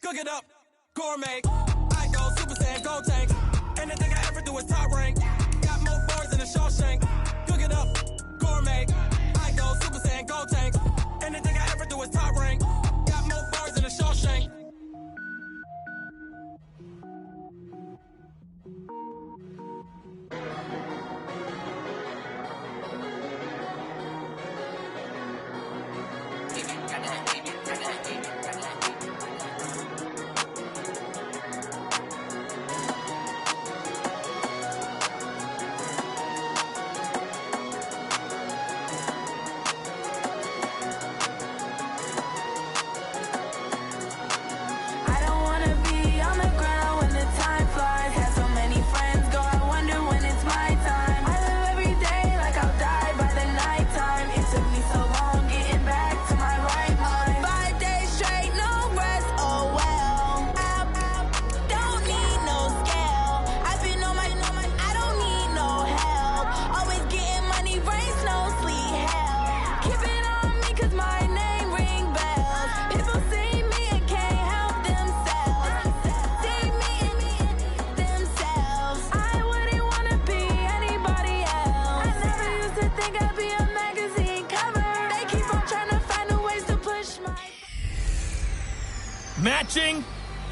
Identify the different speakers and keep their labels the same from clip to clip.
Speaker 1: Cook it up, gourmet. I go Super Saiyan, go tank. Anything I ever do is top rank. Got more bars than a Shawshank. Cook it up, gourmet. I go Super Saiyan, go tank. Anything I ever do is top rank. Got more bars than a Shawshank.
Speaker 2: Matching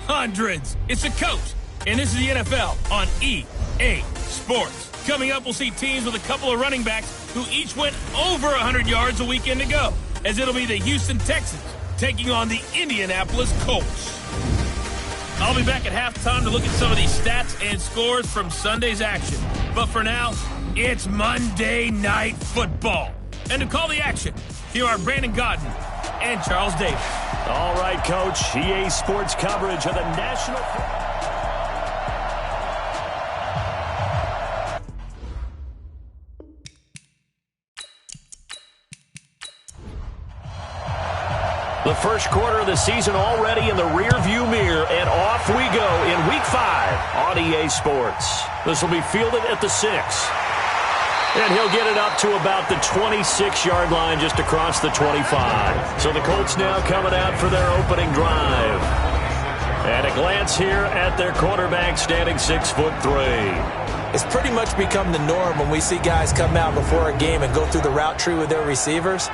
Speaker 2: hundreds. It's the coach, and this is the NFL on EA Sports. Coming up, we'll see teams with a couple of running backs who each went over 100 yards a weekend ago, as it'll be the Houston Texans taking on the Indianapolis Colts. I'll be back at halftime to look at some of these stats and scores from Sunday's action. But for now, it's Monday Night Football. And to call the action, here are Brandon Godden and Charles Davis.
Speaker 3: All right, Coach. EA Sports coverage of the National. The first quarter of the season already in the rearview mirror, and off we go in Week 5 on EA Sports. This will be fielded at the 6. And he'll get it up to about the 26-yard line just across the 25. So the Colts now coming out for their opening drive. And a glance here at their quarterback standing 6'3".
Speaker 4: It's pretty much become the norm when we see guys come out before a game and go through the route tree with their receivers.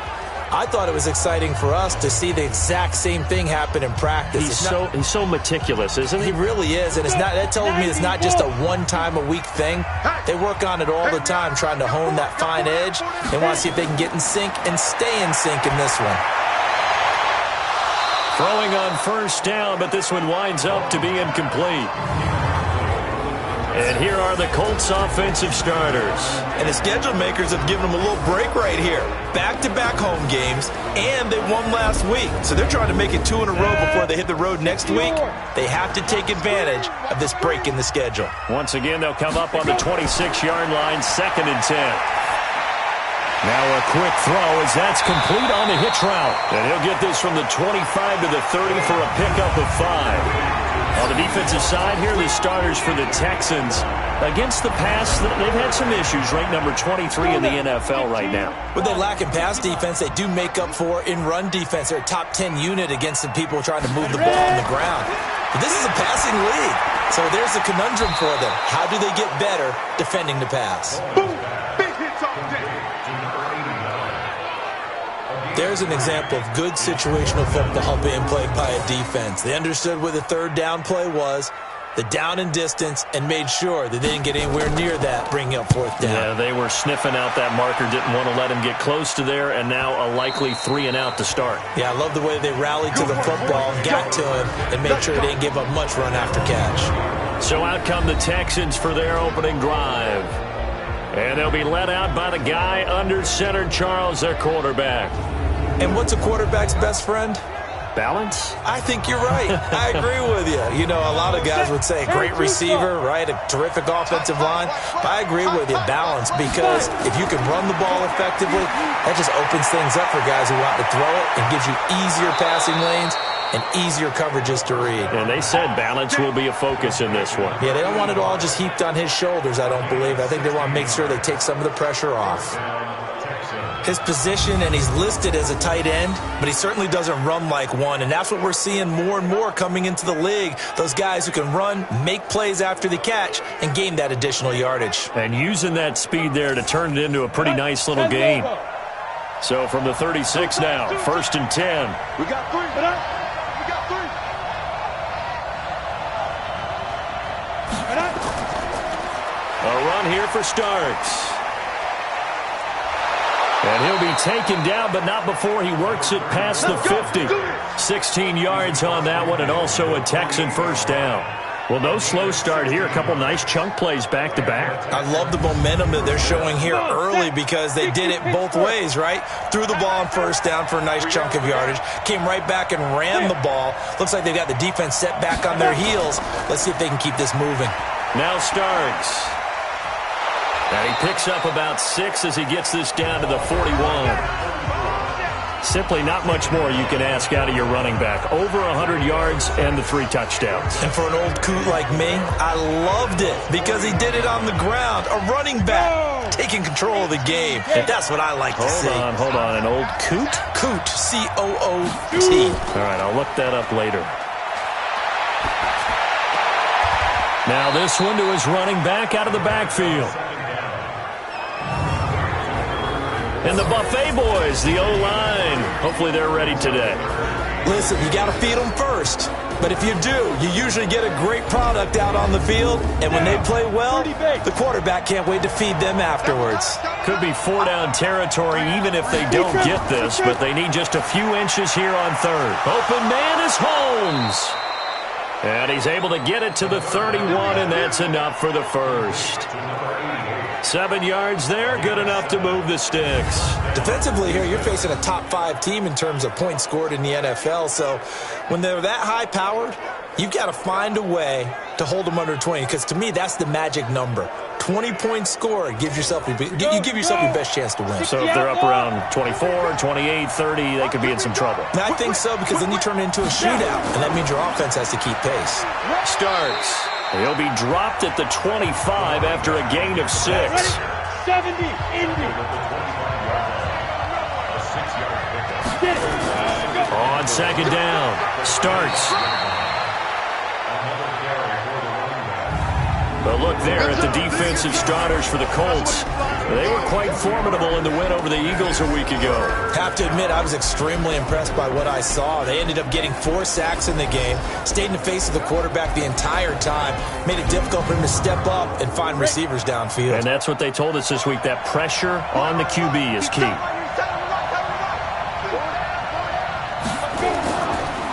Speaker 4: I thought it was exciting for us to see the exact same thing happen in practice.
Speaker 3: He's so meticulous, isn't he?
Speaker 4: He really is, and that tells me it's not just a one-time-a-week thing. They work on it all the time, trying to hone that fine edge. They want to see if they can get in sync and stay in sync in this one.
Speaker 3: Throwing on first down, but this one winds up to be incomplete. And here are the Colts offensive starters.
Speaker 4: And the schedule makers have given them a little break right here. Back-to-back home games, and they won last week. So they're trying to make it 2 in a row before they hit the road next week. They have to take advantage of this break in the schedule.
Speaker 3: Once again, they'll come up on the 26-yard line, 2nd and 10. Now a quick throw as that's complete on the hitch route. And he'll get this from the 25 to the 30 for a pickup of 5. On the defensive side here, the starters for the Texans. Against the pass, they've had some issues, ranked number 23 in the NFL right now.
Speaker 4: When they lack in pass defense, they do make up for in run defense. They're a top 10 unit against some people trying to move the ball on the ground. But this is a passing league, so there's a conundrum for them. How do they get better defending the pass? There's an example of good situational football being played by a defense. They understood where the third down play was, the down and distance, and made sure that they didn't get anywhere near that, bringing up 4th down.
Speaker 3: Yeah, they were sniffing out that marker, didn't want to let him get close to there, and now a likely 3 and out to start.
Speaker 4: Yeah, I love the way they rallied to the football, got to him, and made sure they didn't give up much run after catch.
Speaker 3: So out come the Texans for their opening drive. And they'll be led out by the guy under center, Charles, their quarterback.
Speaker 4: And what's a quarterback's best friend?
Speaker 3: Balance?
Speaker 4: I think you're right. I agree with you. You know, a lot of guys would say great receiver, right? A terrific offensive line. But I agree with you, balance, because if you can run the ball effectively, that just opens things up for guys who want to throw it and gives you easier passing lanes and easier coverages to read.
Speaker 3: And they said balance will be a focus in this one.
Speaker 4: Yeah, they don't want it all just heaped on his shoulders, I don't believe. I think they want to make sure they take some of the pressure off. his position, and he's listed as a tight end, but he certainly doesn't run like one, and that's what we're seeing more and more coming into the league. Those guys who can run, make plays after the catch, and gain that additional yardage.
Speaker 3: And using that speed there to turn it into a pretty nice little gain. So from the 36 now, 1st and 10.
Speaker 5: We got 3. We got 3.
Speaker 3: A run here for Starks. And he'll be taken down, but not before he works it past the 50. 16 yards on that one, and also a Texan first down. Well, no slow start here. A couple nice chunk plays back-to-back.
Speaker 4: I love the momentum that they're showing here early because they did it both ways, right? Threw the ball on first down for a nice chunk of yardage. Came right back and ran the ball. Looks like they've got the defense set back on their heels. Let's see if they can keep this moving.
Speaker 3: Now Starks. And he picks up about 6 as he gets this down to the 41. Simply not much more you can ask out of your running back. Over 100 yards and the 3 touchdowns.
Speaker 4: And for an old coot like me, I loved it because he did it on the ground. A running back taking control of the game. That's what I like to see.
Speaker 3: Hold on. An old coot?
Speaker 4: Coot, C-O-O-T.
Speaker 3: All right, I'll look that up later. Now this one to his running back out of the backfield. And the Buffet boys, the O-line. Hopefully they're ready today.
Speaker 4: Listen, you got to feed them first. But if you do, you usually get a great product out on the field. And when they play well, the quarterback can't wait to feed them afterwards.
Speaker 3: Could be 4-down territory even if they don't get this. But they need just a few inches here on 3rd. Open man is Holmes. And he's able to get it to the 31, and that's enough for the first. 7 yards there, good enough to move the sticks.
Speaker 4: Defensively here, you're facing a top-5 team in terms of points scored in the NFL. So when they're that high-powered, you've got to find a way to hold them under 20. Because to me, that's the magic number. 20 points scored, give yourself your best chance to win.
Speaker 3: So if they're up around 24, 28, 30, they could be in some trouble.
Speaker 4: And I think so, because then you turn it into a shootout, and that means your offense has to keep pace.
Speaker 3: Starks. He'll be dropped at the 25 after a gain of 6.
Speaker 5: 70, Indy.
Speaker 3: On 2nd down, Starks. But look there at the defensive starters for the Colts. They were quite formidable in the win over the Eagles a week ago.
Speaker 4: Have to admit, I was extremely impressed by what I saw. They ended up getting 4 sacks in the game, stayed in the face of the quarterback the entire time, made it difficult for him to step up and find receivers downfield.
Speaker 3: And that's what they told us this week, that pressure on the QB is key.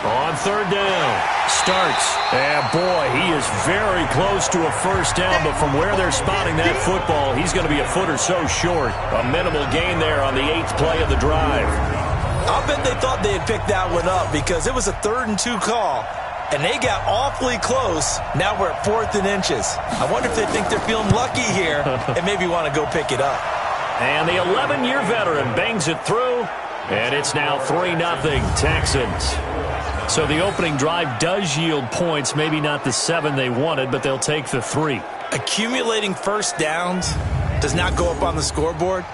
Speaker 3: On 3rd down, Starks. And boy, he is very close to a first down, but from where they're spotting that football, he's going to be a foot or so short. A minimal gain there on the 8th play of the drive.
Speaker 4: I'll bet they thought they had picked that one up because it was a 3rd and 2 call, and they got awfully close. Now we're at 4th and inches. I wonder if they think they're feeling lucky here and maybe want to go pick it up.
Speaker 3: And the 11-year veteran bangs it through, and it's now 3-0 Texans. So the opening drive does yield points, maybe not the 7 they wanted, but they'll take the 3.
Speaker 4: Accumulating first downs does not go up on the scoreboard,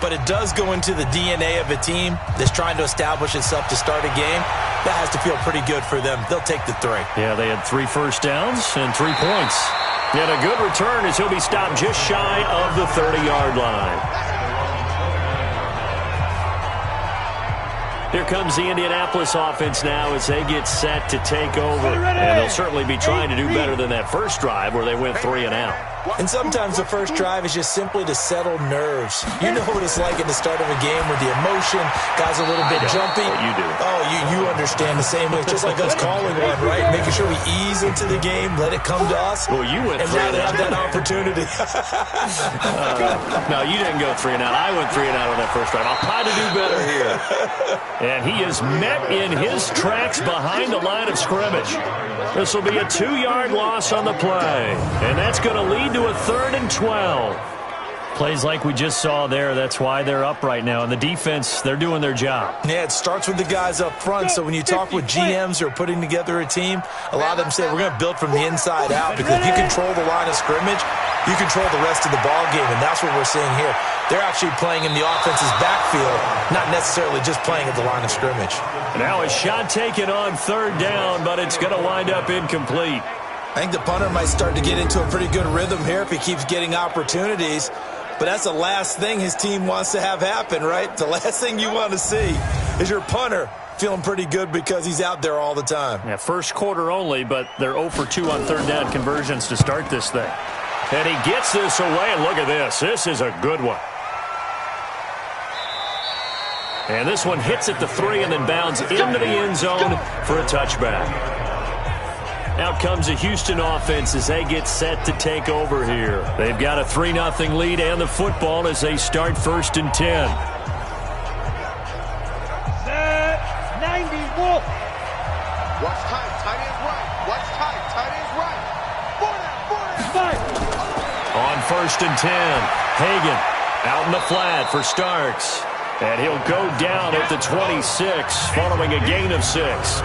Speaker 4: but it does go into the DNA of a team that's trying to establish itself to start a game. That has to feel pretty good for them. They'll take the 3.
Speaker 3: Yeah, they had 3 first downs and 3 points. And a good return as he'll be stopped just shy of the 30-yard line. Here comes the Indianapolis offense now as they get set to take over. And they'll certainly be trying to do better than that first drive where they went 3 and out.
Speaker 4: And sometimes the first drive is just simply to settle nerves. You know what it's like at the start of a game with the emotion, guys a little bit jumpy.
Speaker 3: You do.
Speaker 4: Oh, you understand the same way. It's just like us calling one, right? Making sure we ease into the game, let it come to us.
Speaker 3: Well, you went 3
Speaker 4: and have that opportunity.
Speaker 3: No, you didn't go 3 and out. I went 3 and out on that first drive. I'll try to do better here. And he is met in his tracks behind the line of scrimmage. This will be a 2-yard loss on the play. And that's going to lead to a 3rd and 12. Plays like we just saw there, that's why they're up right now. And the defense, they're doing their job.
Speaker 4: Yeah, it starts with the guys up front. So when you talk with GMs who are putting together a team, a lot of them say we're going to build from the inside out, because if you control the line of scrimmage, you control the rest of the ball game, and that's what we're seeing here. They're actually playing in the offense's backfield, not necessarily just playing at the line of scrimmage.
Speaker 3: Now a shot taken on third down, but it's going to wind up incomplete.
Speaker 4: I think the punter might start to get into a pretty good rhythm here if he keeps getting opportunities. But that's the last thing his team wants to have happen, right? The last thing you want to see is your punter feeling pretty good because he's out there all the time.
Speaker 3: Yeah, first quarter only, but they're 0 for 2 on third down conversions to start this thing. And he gets this away, and look at this. This is a good one. And this one hits at the 3 and then bounds into the end zone for a touchback. Out comes the Houston offense as they get set to take over here. They've got a 3-0 lead and the football as they start 1st and 10.
Speaker 5: Set 91.
Speaker 6: Watch tight. Tight ends right. Watch tight. Tight ends right. 4 down.
Speaker 3: On 1st and 10, Hagan out in the flat for Starks. And he'll go down at the 26 following a gain of 6.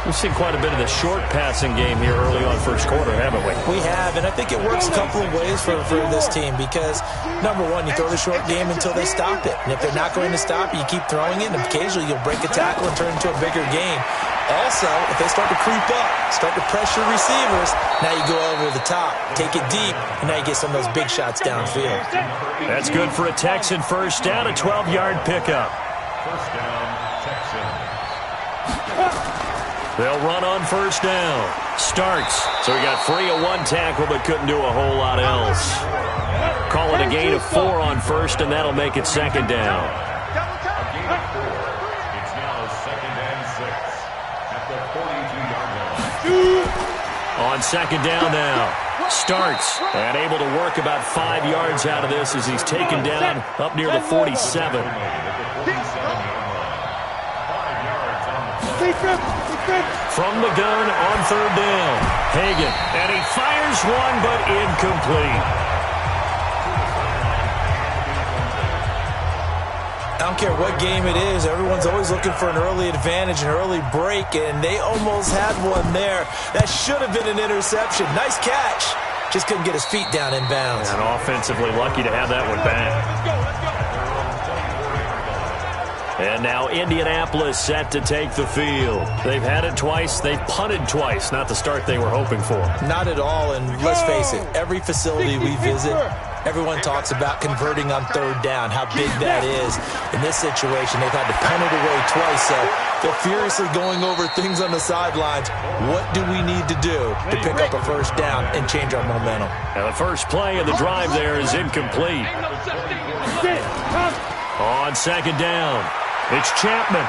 Speaker 3: We've seen quite a bit of the short passing game here early on first quarter, haven't we?
Speaker 4: We have, and I think it works a couple of ways for this team because, number one, you throw the short game until they stop it. And if they're not going to stop it, you keep throwing it, and occasionally you'll break a tackle and turn it into a bigger game. Also, if they start to creep up, start to pressure receivers, now you go over the top, take it deep, and now you get some of those big shots downfield.
Speaker 3: That's good for a Texan first down, a 12-yard pickup.
Speaker 7: First down, Texans.
Speaker 3: They'll run on first down. Starks. So he got free of one tackle but couldn't do a whole lot else. Call it a gain of 4 on first, and that'll make it 2nd down.
Speaker 7: A gain of 4. It's now 2nd and 6 at the 42-yard line.
Speaker 3: On 2nd down now. Starks and able to work about 5 yards out of this as he's taken down up near the 47. From the gun on 3rd down, Hagan, and he fires one, but incomplete.
Speaker 4: I don't care what game it is, everyone's always looking for an early advantage, an early break, and they almost had one there. That should have been an interception. Nice catch. Just couldn't get his feet down in bounds.
Speaker 3: And offensively lucky to have that one back. And now Indianapolis set to take the field. They've had it twice. They've punted twice. Not the start they were hoping for. Not
Speaker 4: at all, and let's face it, every facility we visit, everyone talks about converting on 3rd down, how big that is. In this situation, they've had to punt it away twice, so they're furiously going over things on the sidelines. What do we need to do to pick up a 1st down and change our momentum?
Speaker 3: Now the first play of the drive there is incomplete. On 2nd down, it's Chapman.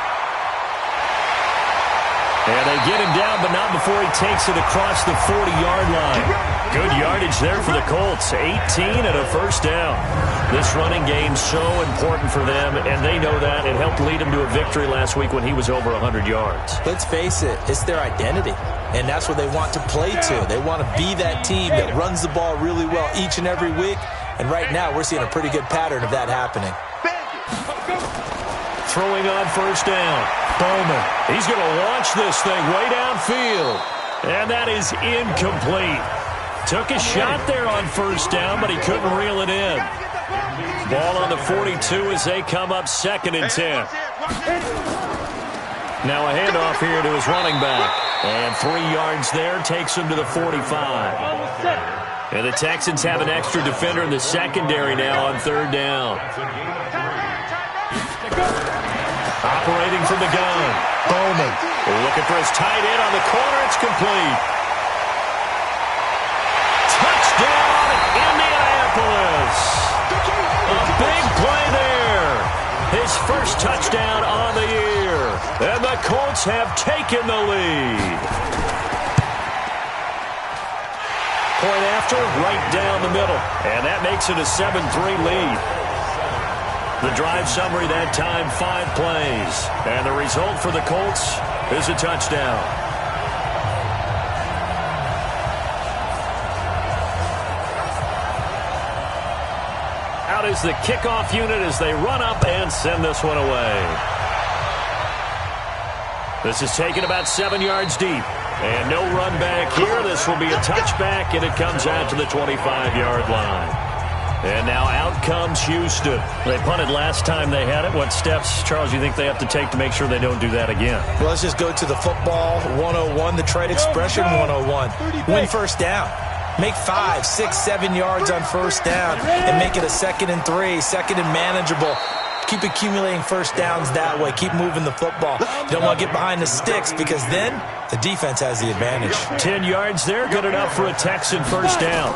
Speaker 3: And they get him down, but not before he takes it across the 40-yard line. Good yardage there for the Colts. 18 and a 1st down. This running game's so important for them, and they know that. It helped lead them to a victory last week when he was over 100 yards.
Speaker 4: Let's face it, it's their identity, and that's what they want to play to. They want to be that team that runs the ball really well each and every week, and right now we're seeing a pretty good pattern of that happening.
Speaker 3: Throwing on 1st down. Bowman. He's going to launch this thing way downfield. And that is incomplete. Took a shot there on 1st down, but he couldn't reel it in. Ball on the 42 as they come up 2nd and 10. Now a handoff here to his running back. And 3 yards there takes him to the 45. And the Texans have an extra defender in the secondary now on 3rd down. Operating from the gun, Bowman. Looking for his tight end on the corner. It's complete. Touchdown, Indianapolis. A big play there. His first touchdown on the year. And the Colts have taken the lead. Point after, right down the middle. And that makes it a 7-3 lead. The drive summary that time, 5 plays. And the result for the Colts is a touchdown. out is the kickoff unit as they run up and send this one away. This is taken about 7 yards deep. And no run back here. This will be a touchback, and it comes out to the 25-yard line. And now out comes Houston. They punted last time they had it. What steps, Charles, do you think they have to take to make sure they don't do that again?
Speaker 4: Well, let's just go to the football 101, the trade expression 101. Win first down. Make 5, 6, 7 yards on first down and make it a 2nd and 3, 2nd and manageable. Keep accumulating first downs that way. Keep moving the football. You don't want to get behind the sticks because then the defense has the advantage.
Speaker 3: 10 yards there, good enough for a Texan first down.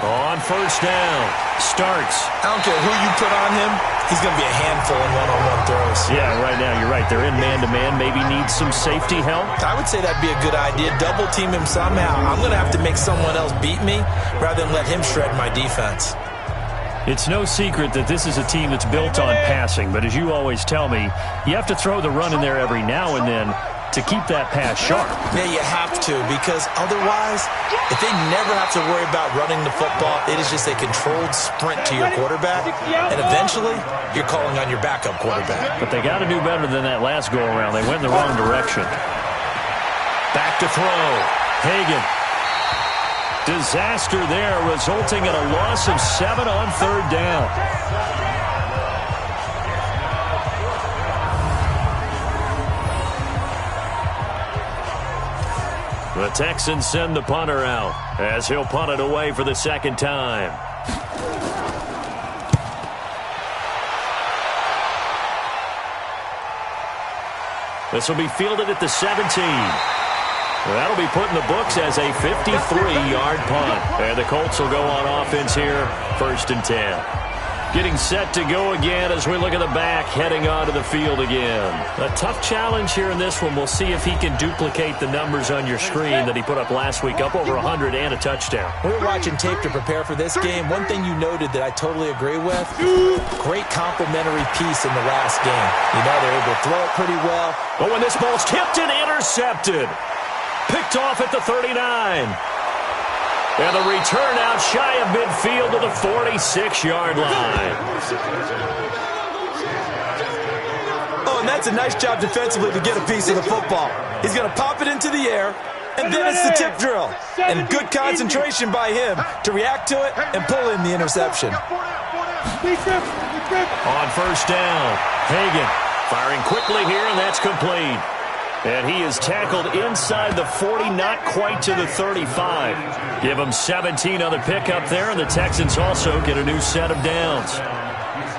Speaker 3: On first down, Starks.
Speaker 4: I don't care who you put on him, he's going to be a handful in one-on-one throws.
Speaker 3: Yeah, right now, you're right. They're in man-to-man, maybe need some safety help.
Speaker 4: I would say that'd be a good idea. Double team him somehow. I'm going to have to make someone else beat me rather than let him shred my defense.
Speaker 3: It's no secret that this is a team that's built on passing, but as you always tell me, you have to throw the run in there every now and then to keep that pass sharp.
Speaker 4: Yeah, you have to, because otherwise, if they never have to worry about running the football, it is just a controlled sprint to your quarterback, and eventually, you're calling on your backup quarterback.
Speaker 3: But they got to do better than that last go-around. They went in the wrong direction. Back to throw. Hagan. Disaster there, resulting in a loss of 7 on third down. The Texans send the punter out as he'll punt it away for the second time. This will be fielded at the 17. That'll be put in the books as a 53-yard punt. And the Colts will go on offense here, 1st and 10. Getting set to go again as we look at the back, heading onto the field again. A tough challenge here in this one. We'll see if he can duplicate the numbers on your screen that he put up last week, up over 100 and a touchdown.
Speaker 4: We were watching tape to prepare for this game. One thing you noted that I totally agree with, great complimentary piece in the last game. You know, they're able to throw it pretty well.
Speaker 3: But when this ball's tipped and intercepted, picked off at the 39. And the return out shy of midfield to the 46-yard line.
Speaker 4: Oh, and that's a nice job defensively to get a piece of the football. He's going to pop it into the air, and then it's the tip drill. And good concentration by him to react to it and pull in the interception.
Speaker 3: On first down, Hagan firing quickly here, and that's complete. And he is tackled inside the 40, not quite to the 35. Give him 17 on the pickup there, and the Texans also get a new set of downs.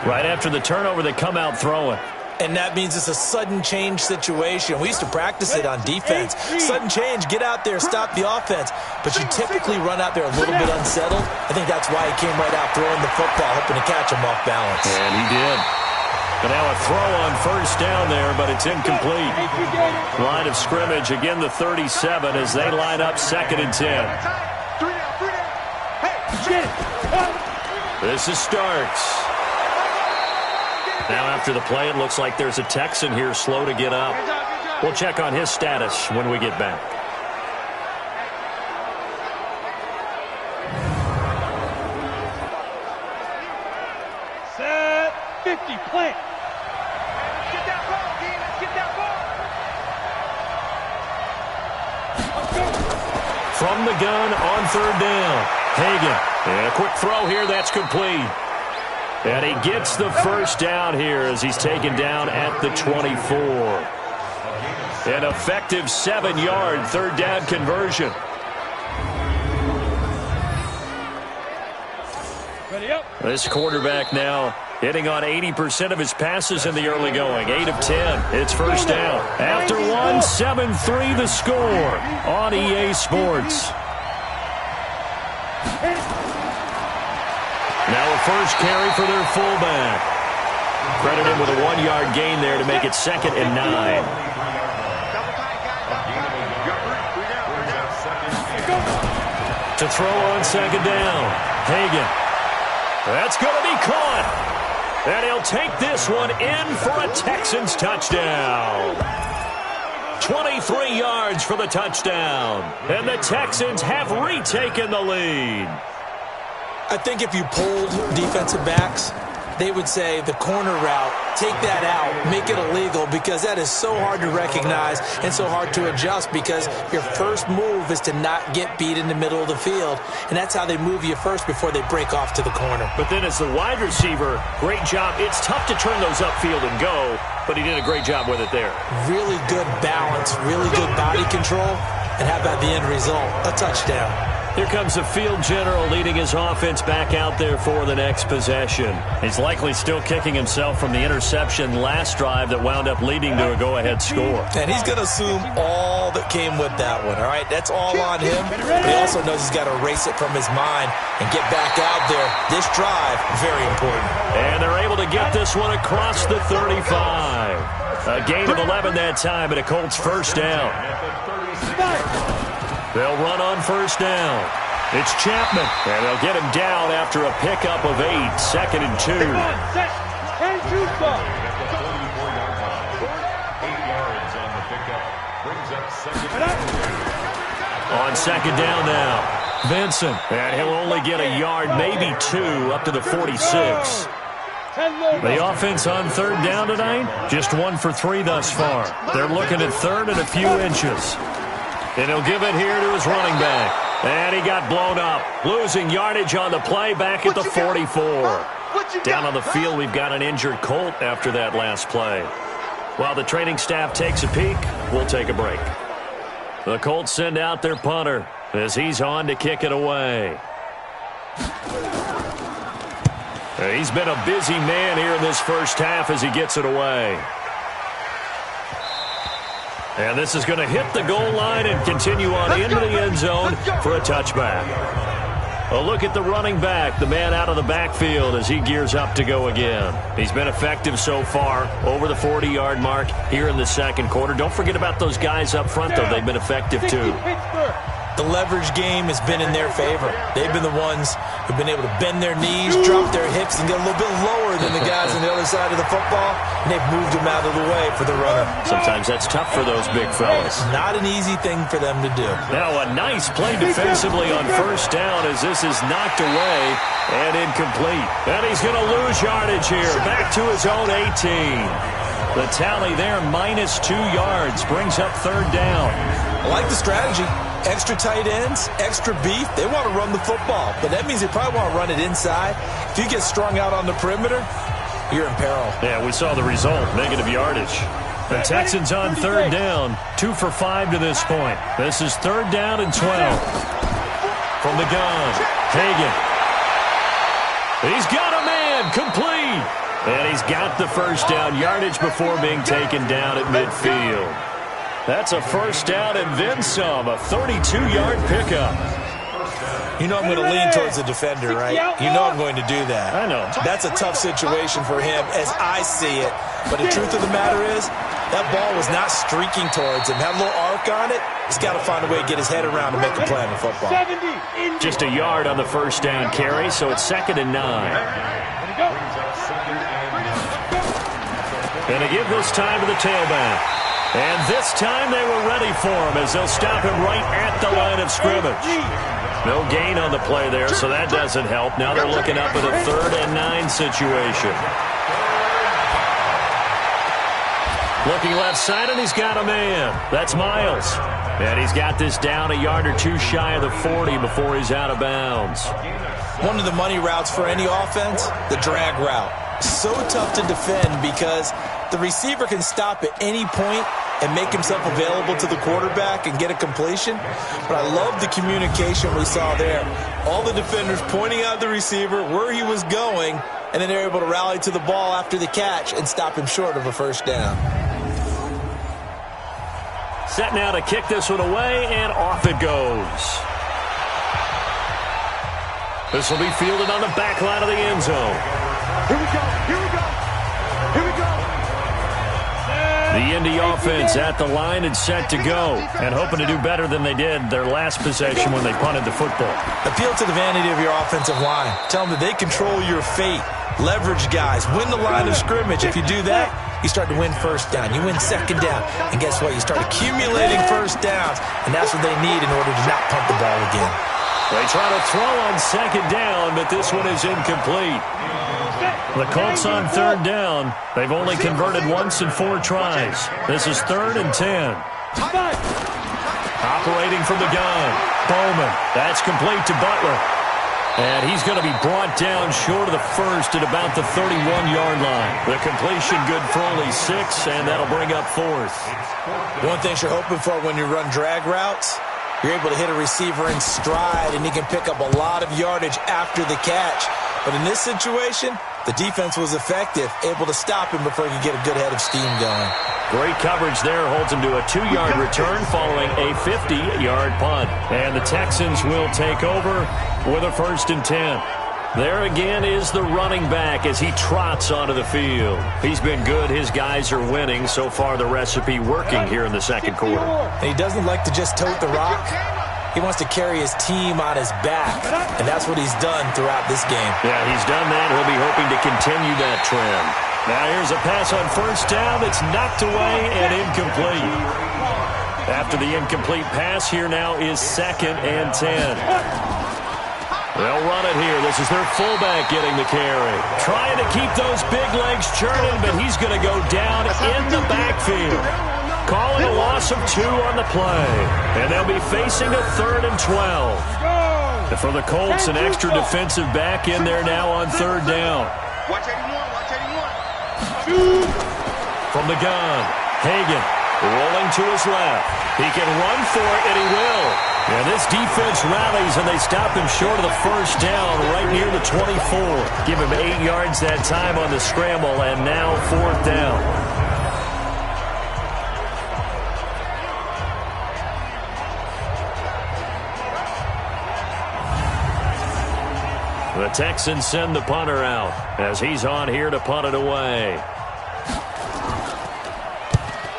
Speaker 3: Right after the turnover, they come out throwing.
Speaker 4: And that means it's a sudden change situation. We used to practice it on defense. Sudden change, get out there, stop the offense. But you typically run out there a little bit unsettled. I think that's why he came right out throwing the football, hoping to catch him off balance.
Speaker 3: And he did. But now a throw on first down there, but it's incomplete. Line of scrimmage, again the 37 as they line up 2nd and 10. This is Starks. Now after the play, it looks like there's a Texan here slow to get up. We'll check on his status when we get back.
Speaker 5: Set 50, plant.
Speaker 3: From the gun on third down. Hagan. And a quick throw here. That's complete. And he gets the first down here as he's taken down at the 24. An effective 7-yard third down conversion.
Speaker 5: Ready up.
Speaker 3: This quarterback now hitting on 80% of his passes in the early going. 8 of 10. It's first down. After one, 7-3 the score on EA Sports. Now a first carry for their fullback. Credit him with a 1-yard gain there to make it 2nd and 9. To throw on 2nd down. Hagan. That's going to be caught. And he'll take this one in for a Texans touchdown. 23 yards for the touchdown. And the Texans have retaken the lead.
Speaker 4: I think if you polled defensive backs, they would say the corner route, take that out, make it illegal, because that is so hard to recognize and so hard to adjust, because your first move is to not get beat in the middle of the field, and that's how they move you first before they break off to the corner.
Speaker 3: But then as the wide receiver, great job. It's tough to turn those upfield and go, but he did a great job with it there.
Speaker 4: Really good balance, really good body control, and how about the end result? A touchdown.
Speaker 3: Here comes the field general leading his offense back out there for the next possession. He's likely still kicking himself from the interception last drive that wound up leading to a go-ahead score.
Speaker 4: And he's going to assume all that came with that one, all right? That's all on him, but he also knows he's got to erase it from his mind and get back out there. This drive, very important.
Speaker 3: And they're able to get this one across the 35. A gain of 11 that time, and a Colts first down. They'll run on first down. It's Chapman, and they'll get him down after a pickup of 8, 2nd and 2.
Speaker 7: 8 yards on the pickup. Brings up second.
Speaker 3: On second down now, Vincent, and he'll only get a yard, maybe 2, up to the 46. The offense on third down tonight, just 1 for 3 thus far. They're looking at third and a few inches. And he'll give it here to his running back. And he got blown up. Losing yardage on the play back at the 44. Down on the field, we've got an injured Colt after that last play. While the training staff takes a peek, we'll take a break. The Colts send out their punter as he's on to kick it away. He's been a busy man here in this first half as he gets it away. And this is going to hit the goal line and continue on into the end zone for a touchback. A look at the running back, the man out of the backfield as he gears up to go again. He's been effective so far, over the 40-yard mark here in the second quarter. Don't forget about those guys up front, though. They've been effective, too.
Speaker 4: The leverage game has been in their favor. They've been the ones who've been able to bend their knees, drop their hips, and get a little bit lower than the guys on the other side of the football, and they've moved them out of the way for the runner.
Speaker 3: Sometimes that's tough for those big fellas.
Speaker 4: Not an easy thing for them to do.
Speaker 3: Now a nice play defensively on first down as this is knocked away and incomplete. And he's going to lose yardage here, back to his own 18. The tally there, minus 2 yards, brings up third down.
Speaker 4: I like the strategy. Extra tight ends, extra beef. They want to run the football, but that means they probably want to run it inside. If you get strung out on the perimeter, you're in peril.
Speaker 3: Yeah, we saw the result, negative yardage. The Texans on third down, 2 for 5 to this point. This is third down and 12. From the gun, Hagan. He's got a man, complete. And he's got the first down, yardage before being taken down at midfield. That's a first down and then some, a 32-yard pickup.
Speaker 4: You know I'm going to lean towards the defender, right? You know I'm going to do that.
Speaker 3: I know.
Speaker 4: That's a tough situation for him as I see it. But the truth of the matter is, that ball was not streaking towards him. Had a little arc on it. He's got to find a way to get his head around and make a play on the football.
Speaker 3: Just a yard on the first down carry, so it's 2nd and 9. And to give this time to the tailback. And this time they were ready for him as they'll stop him right at the line of scrimmage. No gain on the play there, so that doesn't help. Now they're looking up at a 3rd and 9 situation. Looking left side, and he's got a man. That's Miles. And he's got this down a yard or 2 shy of the 40 before he's out of bounds.
Speaker 4: One of the money routes for any offense, the drag route. So tough to defend because the receiver can stop at any point and make himself available to the quarterback and get a completion. But I love the communication we saw there. All the defenders pointing out the receiver, where he was going, and then they're able to rally to the ball after the catch and stop him short of a first down.
Speaker 3: Set now to kick this one away, and off it goes. This will be fielded on the back line of the end zone.
Speaker 6: Here we go, here we go, here we go.
Speaker 3: The Indy offense at the line and set to go, and hoping to do better than they did their last possession when they punted the football.
Speaker 4: Appeal to the vanity of your offensive line. Tell them that they control your fate. Leverage guys. Win the line of scrimmage. If you do that, you start to win first down. You win second down. And guess what? You start accumulating first downs, and that's what they need in order to not punt the ball again.
Speaker 3: They try to throw on second down, but this one is incomplete. The Colts on third down. They've only converted once in 4 tries. This is 3rd and 10. Operating from the gun. Bowman. That's complete to Butler. And he's going to be brought down short of the first at about the 31-yard line. The completion good for only 6, and that'll bring up 4th.
Speaker 4: One thing you're hoping for when you run drag routes, you're able to hit a receiver in stride, and he can pick up a lot of yardage after the catch. But in this situation, the defense was effective, able to stop him before he could get a good head of steam going.
Speaker 3: Great coverage there, holds him to a 2-yard return following a 50-yard punt. And the Texans will take over with a 1st and 10. There again is the running back as he trots onto the field. He's been good. His guys are winning. So far, the recipe working here in the second quarter.
Speaker 4: And he doesn't like to just tote the rock. He wants to carry his team on his back, and that's what he's done throughout this game.
Speaker 3: Yeah, he's done that. He'll be hoping to continue that trend. Now here's a pass on first down that's knocked away and incomplete. After the incomplete pass, here now is 2nd and 10. They'll run it here. This is their fullback getting the carry. Trying to keep those big legs churning, but he's going to go down in the backfield. Calling a loss of 2 on the play. And they'll be facing a 3rd and 12. For the Colts, an extra defensive back in there now on 3rd down.
Speaker 6: Watch 81, watch 81.
Speaker 3: From the gun, Hagan rolling to his left. He can run for it, and he will. And this defense rallies, and they stop him short of the first down right near the 24. Give him 8 yards that time on the scramble, and now 4th down. The Texans send the punter out as he's on here to punt it away.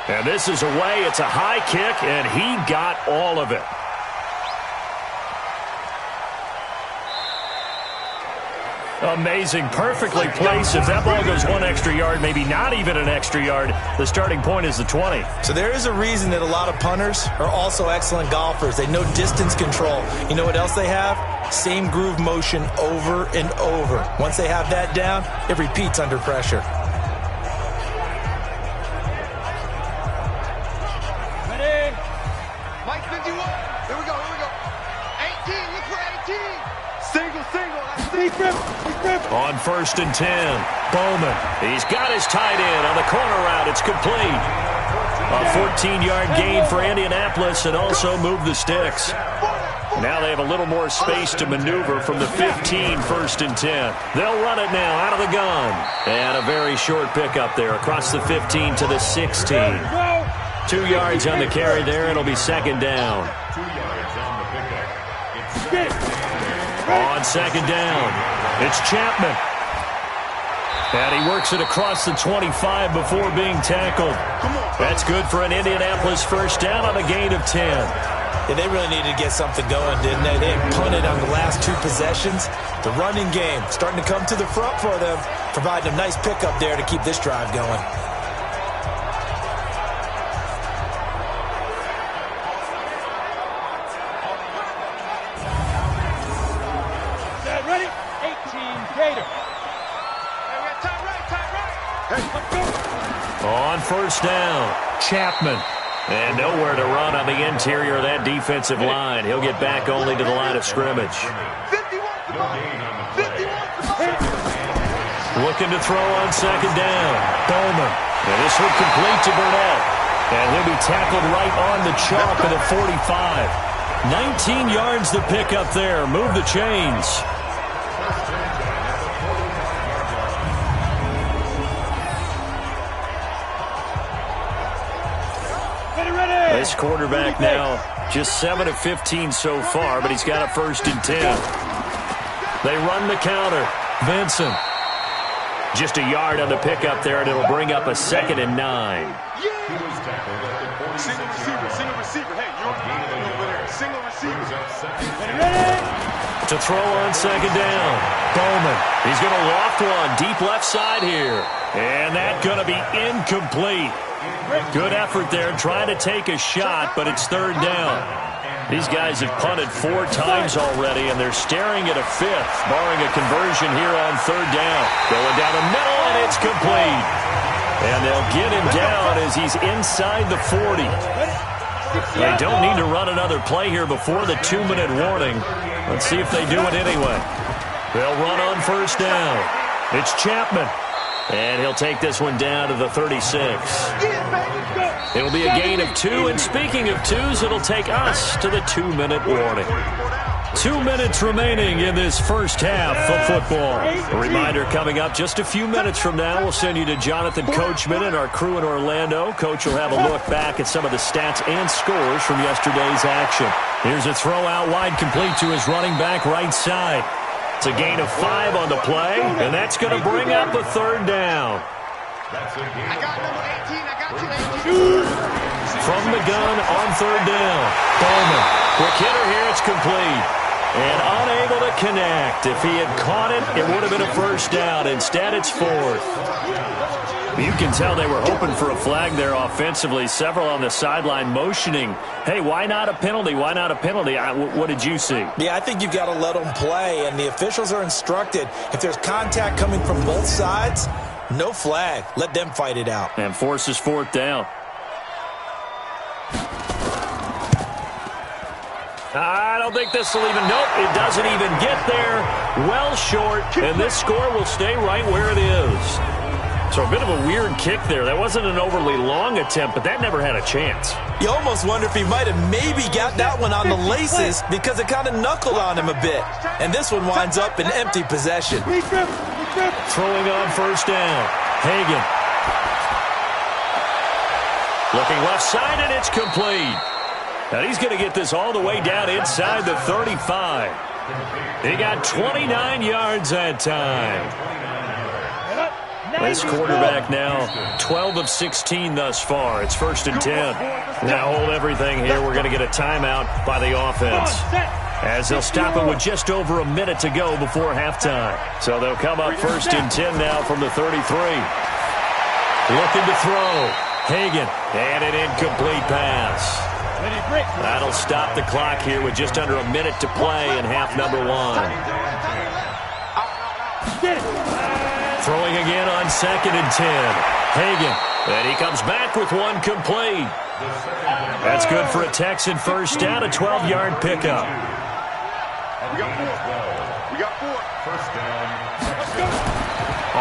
Speaker 3: And this is away. It's a high kick, and he got all of it. Amazing. Perfectly placed. If that ball goes 1 extra yard, maybe not even an extra yard, the starting point is the 20.
Speaker 4: So there is a reason that a lot of punters are also excellent golfers. They know distance control. You know what else they have? Same groove motion over and over. Once they have that down, it repeats under pressure.
Speaker 6: Ready? Mike 51. Here we go, here we go. 18, look for 18. Single, single. Deep rip.
Speaker 3: On 1st and 10, Bowman. He's got his tight end on the corner route. It's complete. A 14-yard gain for Indianapolis and also move the sticks. Now they have a little more space to maneuver from the 15, 1st and 10. They'll run it now out of the gun. And a very short pickup there across the 15 to the 16. 2 yards on the carry there. It'll be 2nd down.
Speaker 7: 2 yards on the pickup.
Speaker 3: On 2nd down, it's Chapman. And he works it across the 25 before being tackled. That's good for an Indianapolis 1st down on a gain of 10.
Speaker 4: Yeah, they really needed to get something going, didn't they? They had punted on the last 2 possessions. The running game starting to come to the front for them, providing a nice pickup there to keep this drive going.
Speaker 5: Ready? 18, Gator.
Speaker 3: On 1st down, Chapman. And nowhere to run on the interior of that defensive line. He'll get back only to the line of scrimmage.
Speaker 6: 51 to the 51
Speaker 3: Looking to throw on 2nd down. Bowman. And this will complete to Burnett. And he'll be tackled right on the chalk at the 45. 19 yards to pick up there. Move the chains. This quarterback now just 7 of 15 so far, but he's got a 1st and 10. They run the counter. Vincent. Just a yard on the pickup there, and it'll bring up a 2nd and 9.
Speaker 6: Single receiver. Hey, you're over there. Single receiver.
Speaker 3: To throw on 2nd down. Bowman. He's going to loft one deep left side here. And that's going to be incomplete. Good effort there trying to take a shot, but it's 3rd down. These guys have punted 4 times already, and they're staring at a 5th, barring a conversion here on 3rd down. Going down the middle, and it's complete. And they'll get him down as he's inside the 40. They don't need to run another play here before the 2-minute warning. Let's see if they do it anyway. They'll run on 1st down. It's Chapman. And he'll take this one down to the 36. It'll be a gain of 2, and speaking of 2s, it'll take us to the 2-minute warning. 2 minutes remaining in this first half of football. A reminder coming up just a few minutes from now, we'll send you to Jonathan Coachman and our crew in Orlando. Coach will have a look back at some of the stats and scores from yesterday's action. Here's a throw out wide, complete to his running back right side. It's a gain of 5 on the play, and that's going to bring up a 3rd down.
Speaker 6: I got number 18. I got you, 18.
Speaker 3: From the gun on 3rd down. Bowman. Quick hitter here. It's complete. And unable to connect. If he had caught it, it would have been a 1st down. Instead, it's 4th. You can tell they were hoping for a flag there offensively. Several on the sideline motioning, hey, why not a penalty? Why not a penalty? What did you see?
Speaker 4: Yeah, I think you've got to let them play, and the officials are instructed. If there's contact coming from both sides, no flag. Let them fight it out.
Speaker 3: And forces 4th down. I don't think this will even, nope, it doesn't even get there. Well short, and this score will stay right where it is. So a bit of a weird kick there. That wasn't an overly long attempt, but that never had a chance.
Speaker 4: You almost wonder if he might have maybe got that one on the laces because it kind of knuckled on him a bit. And this one winds up in empty possession.
Speaker 3: Throwing on 1st down. Hagan. Looking left side, and it's complete. And he's going to get this all the way down inside the 35. He got 29 yards that time. This quarterback now 12 of 16 thus far. It's 1st and 10. Now hold everything here. We're going to get a timeout by the offense, as they'll stop it with just over a minute to go before halftime. So they'll come up 1st and 10 now from the 33. Looking to throw. Hagan. And an incomplete pass. That'll stop the clock here with just under a minute to play in half number 1. Throwing again on 2nd and 10. Hagan. And he comes back with one complete. That's good for a Texan 1st down, a 12-yard pickup.
Speaker 6: We got 4. 1st down.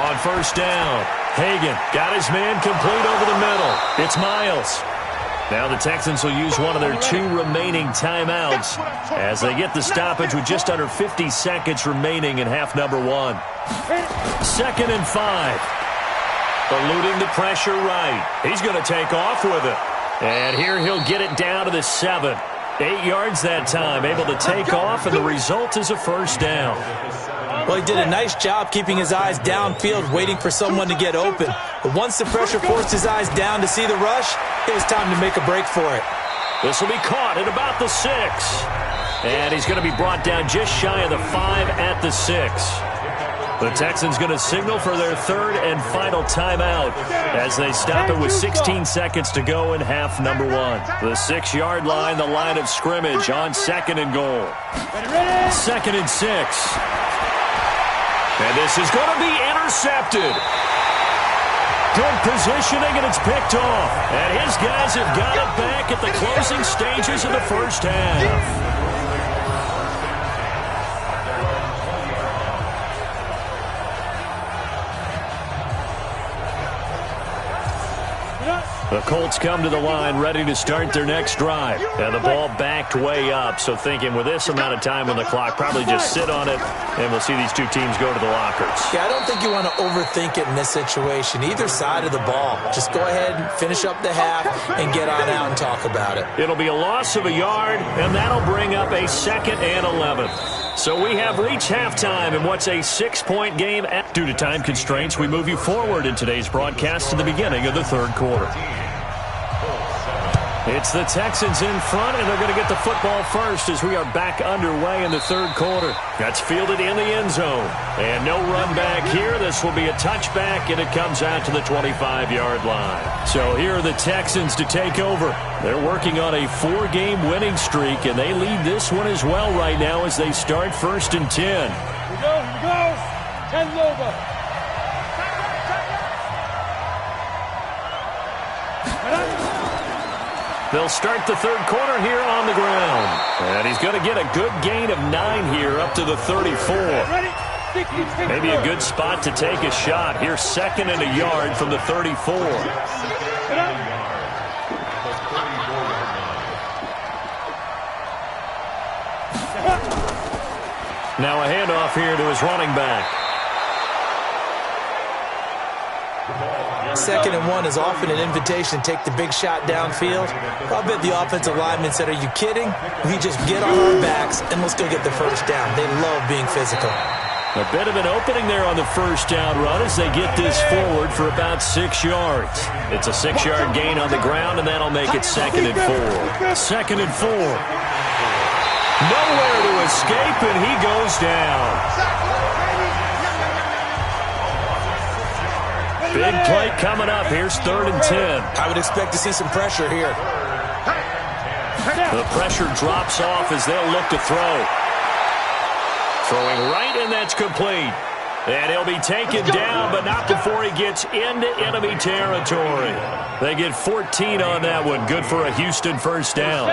Speaker 3: On 1st down, Hagan got his man complete over the middle. It's Miles. Now the Texans will use one of their 2 remaining timeouts as they get the stoppage with just under 50 seconds remaining in half number 1. 2nd and 5. Eluding the pressure right. He's going to take off with it. And here he'll get it down to the 7. 8 yards that time, able to take off, and the result is a 1st down.
Speaker 4: Well, he did a nice job keeping his eyes downfield, waiting for someone to get open. But once the pressure forced his eyes down to see the rush, it was time to make a break for it.
Speaker 3: This will be caught at about the 6. And he's going to be brought down just shy of the 5 at the 6. The Texans going to signal for their 3rd and final timeout as they stop it with 16 seconds to go in half number 1. The 6-yard line, the line of scrimmage on 2nd and goal. 2nd and 6. And this is going to be intercepted. Good positioning, and it's picked off. And his guys have got it back at the closing stages of the 1st half. The Colts come to the line ready to start their next drive. And the ball backed way up, so thinking with this amount of time on the clock, probably just sit on it, and we'll see these 2 teams go to the lockers.
Speaker 4: Yeah, I don't think you want to overthink it in this situation. Either side of the ball. Just go ahead and finish up the half and get on out and talk about it.
Speaker 3: It'll be a loss of a yard, and that'll bring up a 2nd and 11. So we have reached halftime in what's a 6-point game. Due to time constraints, we move you forward in today's broadcast to the beginning of the 3rd quarter. It's the Texans in front, and they're going to get the football first as we are back underway in the third quarter. That's fielded in the end zone. And no run back here. This will be a touchback, and it comes out to the 25-yard line. So here are the Texans to take over. They're working on a 4-game winning streak, and they lead this one as well right now as they start 1st and 10.
Speaker 5: Here we go. 10 over.
Speaker 3: They'll start the third quarter here on the ground. And he's going to get a good gain of 9 here up to the 34. Maybe a good spot to take a shot. Here's 2nd and a yard from the 34. Now a handoff here to his running back.
Speaker 4: 2nd and 1 is often an invitation to take the big shot downfield. I bet the offensive lineman said, are you kidding? We just get on our backs and let's go get the first down. They love being physical.
Speaker 3: A bit of an opening there on the first down run as they get this forward for about 6 yards. It's a 6-yard gain on the ground, and that'll make it 2nd and 4. 2nd and 4. Nowhere to escape, and he goes down. Big play coming up. Here's 3rd and 10.
Speaker 4: I would expect to see some pressure here.
Speaker 3: The pressure drops off as they'll look to throw. Throwing right, and that's complete. And he'll be taken down, but not before he gets into enemy territory. They get 14 on that one. Good for a Houston first down.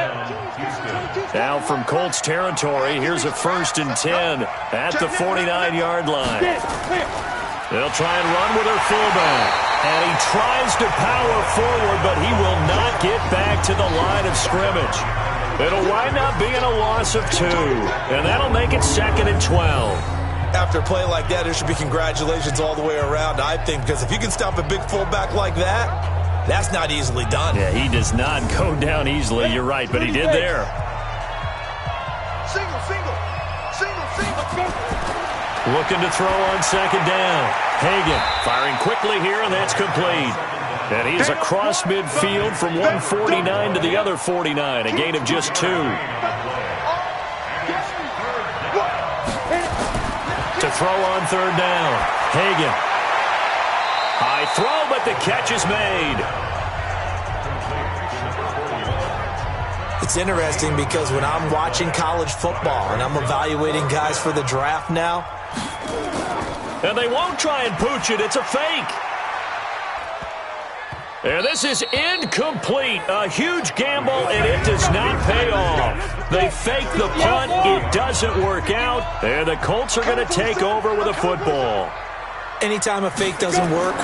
Speaker 3: Now from Colts territory, here's a 1st and 10 at the 49-yard line. They'll try and run with their fullback. And he tries to power forward, but he will not get back to the line of scrimmage. It'll wind up being a loss of 2. And that'll make it 2nd and 12.
Speaker 4: After a play like that, there should be congratulations all the way around, I think, because if you can stop a big fullback like that, that's not easily done.
Speaker 3: Yeah, he does not go down easily. You're right, but he did there.
Speaker 6: Single.
Speaker 3: Looking to throw on 2nd down. Hagan firing quickly here, and that's complete. And he's across midfield from 149 to the other 49, a gain of just 2. To throw on 3rd down. Hagan. High throw, but the catch is made.
Speaker 4: It's interesting because when I'm watching college football and I'm evaluating guys for the draft now,
Speaker 3: and they won't try and pooch it. It's a fake. And this is incomplete. A huge gamble, and it does not pay off. They fake the punt. It doesn't work out. And the Colts are going to take over with a football.
Speaker 4: anytime a fake doesn't work,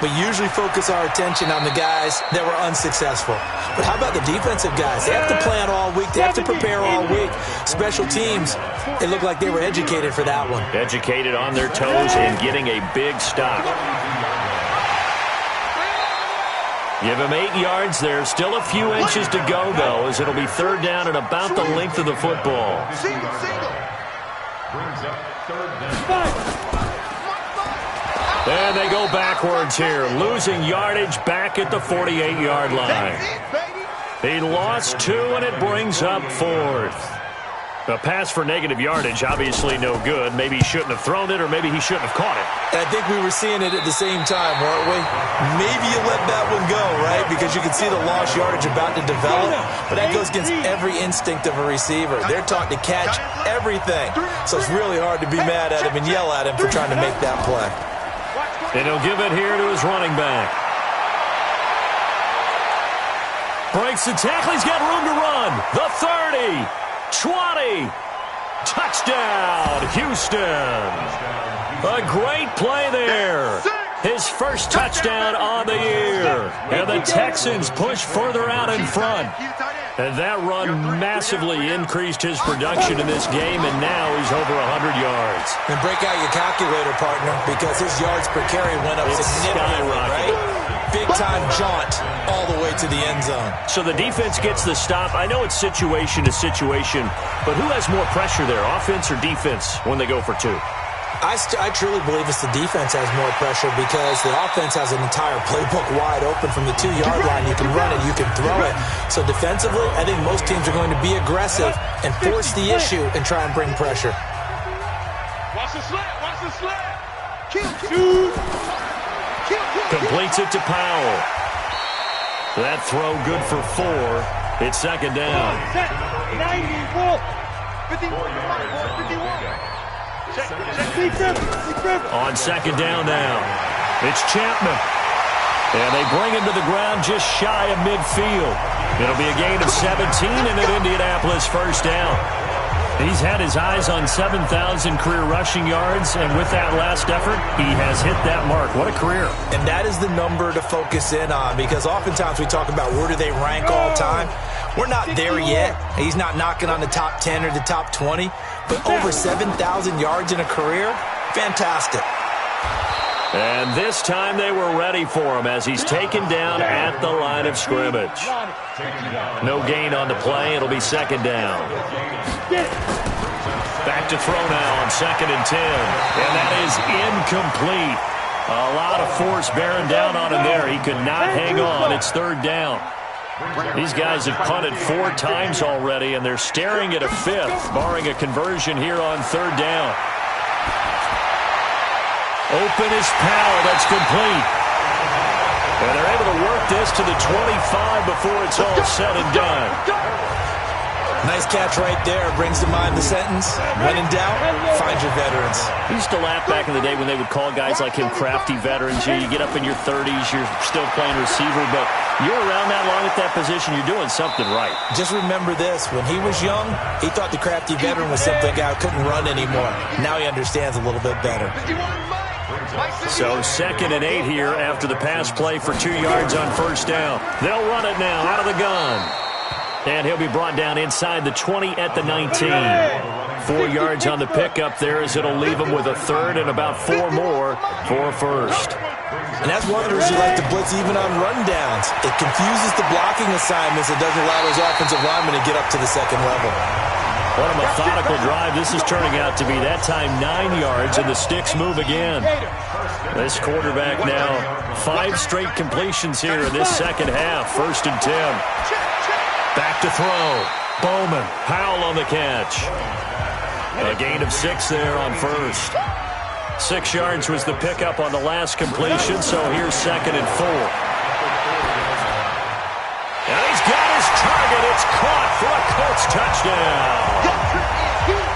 Speaker 4: we usually focus our attention on the guys that were unsuccessful. But how about the defensive guys? They have to plan all week. They have to prepare all week. Special teams, it looked like they were educated for that one.
Speaker 3: Educated on their toes and getting a big stop. Give him 8 yards there. Still a few inches to go, though, as it'll be third down and about the length of the football.
Speaker 6: Single.
Speaker 7: Brings up third down.
Speaker 3: And they go backwards here, losing yardage back at the 48-yard line. He lost 2, and it brings up fourth. A pass for negative yardage, obviously no good. Maybe he shouldn't have thrown it, or maybe he shouldn't have caught it.
Speaker 4: I think we were seeing it at the same time, weren't we? Maybe you let that one go, right? Because you can see the lost yardage about to develop. But that goes against every instinct of a receiver. They're taught to catch everything. So it's really hard to be mad at him and yell at him for trying to make that play.
Speaker 3: And he'll give it here to his running back. Breaks the tackle. He's got room to run. The 30. 20. Touchdown, Houston. A great play there. His first touchdown on the year. And the Texans push further out in front. And that run massively increased his production in this game, and now he's over 100 yards.
Speaker 4: And break out your calculator, partner, because his yards per carry went up significantly, right? Big-time jaunt all the way to the end zone.
Speaker 3: So the defense gets the stop. I know it's situation to situation, but who has more pressure there, offense or defense, when they go for 2?
Speaker 4: I truly believe it's the defense has more pressure because the offense has an entire playbook wide open from the 2-yard line. You can run it, you can throw it. So defensively, I think most teams are going to be aggressive and force the issue and try and bring pressure.
Speaker 6: Watch the slant. Watch the slant.
Speaker 3: Completes it to Powell. That throw good for 4. It's second down.
Speaker 6: 94. 51.
Speaker 3: On second down now, it's Chapman. And they bring him to the ground just shy of midfield. It'll be a gain of 17 and an Indianapolis first down. He's had his eyes on 7,000 career rushing yards, and with that last effort, he has hit that mark. What a career.
Speaker 4: And that is the number to focus in on because oftentimes we talk about where do they rank all time. We're not there yet. He's not knocking on the top 10 or the top 20, but over 7,000 yards in a career, fantastic.
Speaker 3: And this time they were ready for him as he's taken down at the line of scrimmage. No gain on the play. It'll be second down. Back to throw now on second and 10. And that is incomplete. A lot of force bearing down on him there. He could not hang on. It's third down. These guys have punted 4 times already, and they're staring at a 5th, barring a conversion here on third down. Open is Powell. That's complete. And they're able to work this to the 25 before it's all said and done.
Speaker 4: Nice catch right there. Brings to mind the sentence, when in doubt, find your veterans.
Speaker 3: We used to laugh back in the day when they would call guys like him crafty veterans. You get up in your 30s, you're still playing receiver, but you're around that long at that position, you're doing something right.
Speaker 4: Just remember this. When he was young, he thought the crafty veteran was simply a guy who couldn't run anymore. Now he understands a little bit better.
Speaker 3: So second and 8 here after the pass play for 2 yards on first down. They'll run it now out of the gun. And he'll be brought down inside the 20 at the 19. 4 yards on the pickup there as it'll leave him with a third and about 4 more for a first.
Speaker 4: And that's one of the reasons you like to blitz even on rundowns. It confuses the blocking assignments. It doesn't allow those offensive linemen to get up to the second level.
Speaker 3: What a methodical drive this is turning out to be. That time 9 yards, and the sticks move again. This quarterback now 5 straight completions here in this second half. First and 10. Back to throw. Bowman. Powell on the catch. A gain of 6 there on first. 6 yards was the pickup on the last completion, so here's second and 4. And he's got his target. It's caught for a Colts touchdown.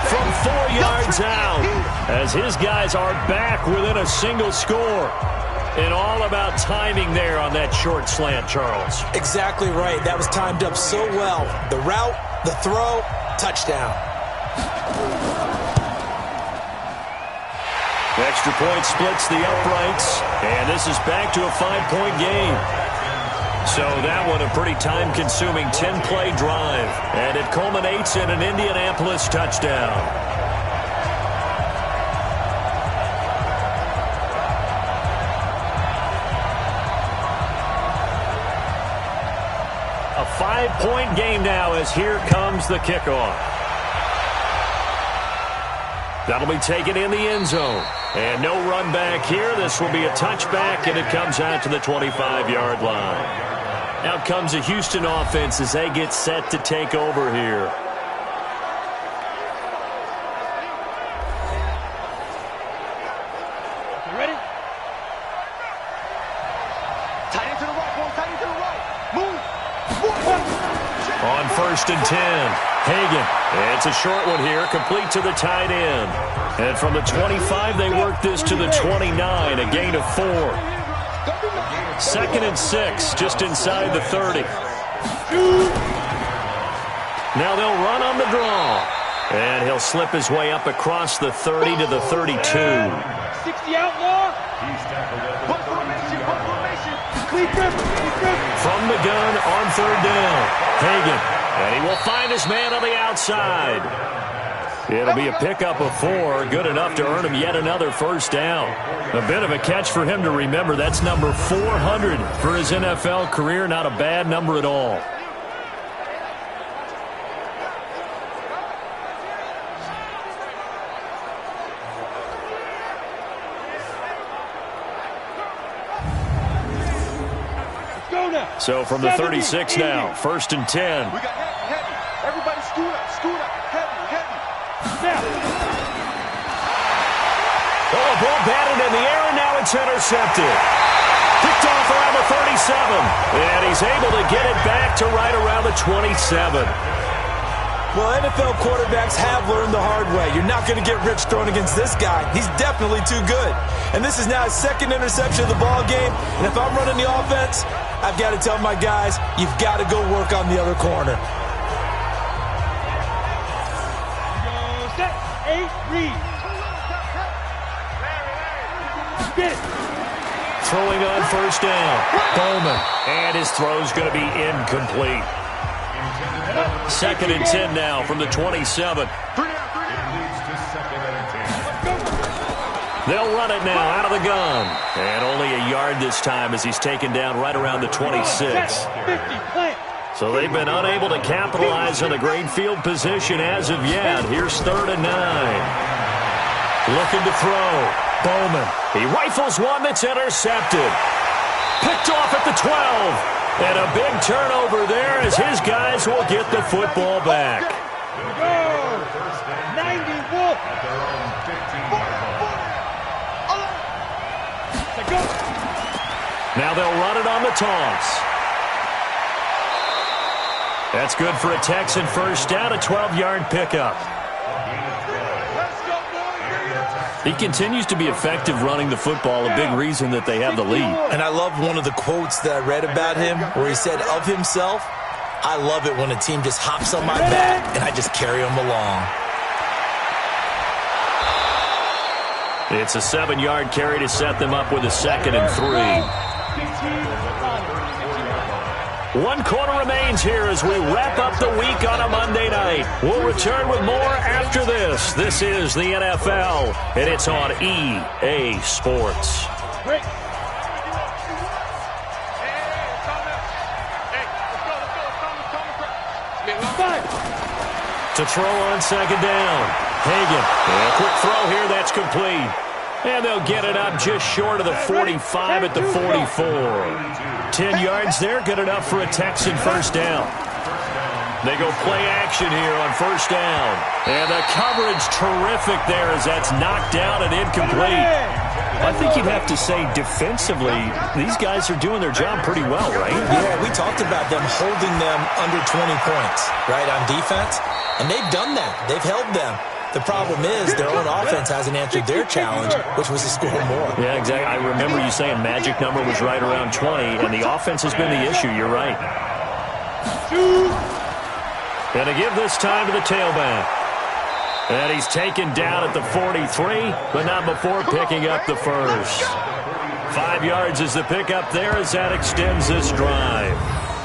Speaker 3: From 4 yards out, as his guys are back within a single score. And all about timing there on that short slant, Charles.
Speaker 4: Exactly right. That was timed up so well. The route, the throw, touchdown.
Speaker 3: The extra point splits the uprights, and this is back to a 5-point game. So that one a pretty time-consuming 10-play drive, and it culminates in an Indianapolis touchdown. A 5-point game now as here comes the kickoff. That'll be taken in the end zone. And no run back here. This will be a touchback, and it comes out to the 25-yard line. Out comes the Houston offense as they get set to take over here.
Speaker 6: Ready? Tight end to the right, boy. Tight end to the right. Move.
Speaker 3: On first and 10, Hagan. It's a short one here, complete to the tight end. And from the 25, they work this to the 29, a gain of 4. Second and 6, just inside the 30. Now they'll run on the draw. And he'll slip his way up across the 30 to the 32.
Speaker 6: 60 outlaw.
Speaker 3: From the gun on third down, Hagan. And he will find his man on the outside. It'll be a pickup of 4, good enough to earn him yet another first down. A bit of a catch for him to remember. That's number 400 for his NFL career. Not a bad number at all. So from the 36 now, 1st and 10.
Speaker 6: We got heavy. Everybody scoot up, heavy.
Speaker 5: Snap.
Speaker 3: Oh, ball batted in the air, and now it's intercepted. Picked off around the 37. And he's able to get it back to right around the 27.
Speaker 4: Well, NFL quarterbacks have learned the hard way. You're not going to get rich throwing against this guy. He's definitely too good. And this is now his second interception of the ball game. And if I'm running the offense, I've got to tell my guys, you've got to go work on the other corner.
Speaker 5: Set. 8, read. Get it.
Speaker 3: Throwing on 1st down. Bowman. And his throw's going to be incomplete. 2nd and 10 now from the 27. They'll run it now out of the gun. And only a yard this time as he's taken down right around the 26. So they've been unable to capitalize on a great field position as of yet. Here's 3rd and 9. Looking to throw. Bowman. He rifles one that's intercepted. Picked off at the 12. And a big turnover there as his guys will get the football back.
Speaker 5: Go. 90 Wolf.
Speaker 3: Now they'll run it on the toss. That's good for a Texan 1st down, a 12-yard pickup. He continues to be effective running the football, a big reason that they have the lead.
Speaker 4: And I love one of the quotes that I read about him where he said of himself, I love it when a team just hops on my back and I just carry them along.
Speaker 3: It's a 7-yard carry to set them up with a 2nd and 3. 1 quarter remains here as we wrap up the week on a Monday night. We'll return with more after this. This is the NFL, and it's on EA Sports. To throw on 2nd down. Hagan. A quick throw here, that's complete. And they'll get it up just short of the 45 at the 44. 10 yards there, good enough for a Texan 1st down. They go play action here on 1st down. And the coverage terrific there as that's knocked down and incomplete. I think you'd have to say defensively, these guys are doing their job pretty well, right?
Speaker 4: Yeah, we talked about them holding them under 20 points, right, on defense. And they've done that. They've held them. The problem is their own offense hasn't answered their challenge, which was to score more.
Speaker 3: Yeah, exactly. I remember you saying magic number was right around 20, and the offense has been the issue. You're right. And to give this time to the tailback. And he's taken down at the 43, but not before picking up the 1st. 5 yards is the pickup there as that extends this drive.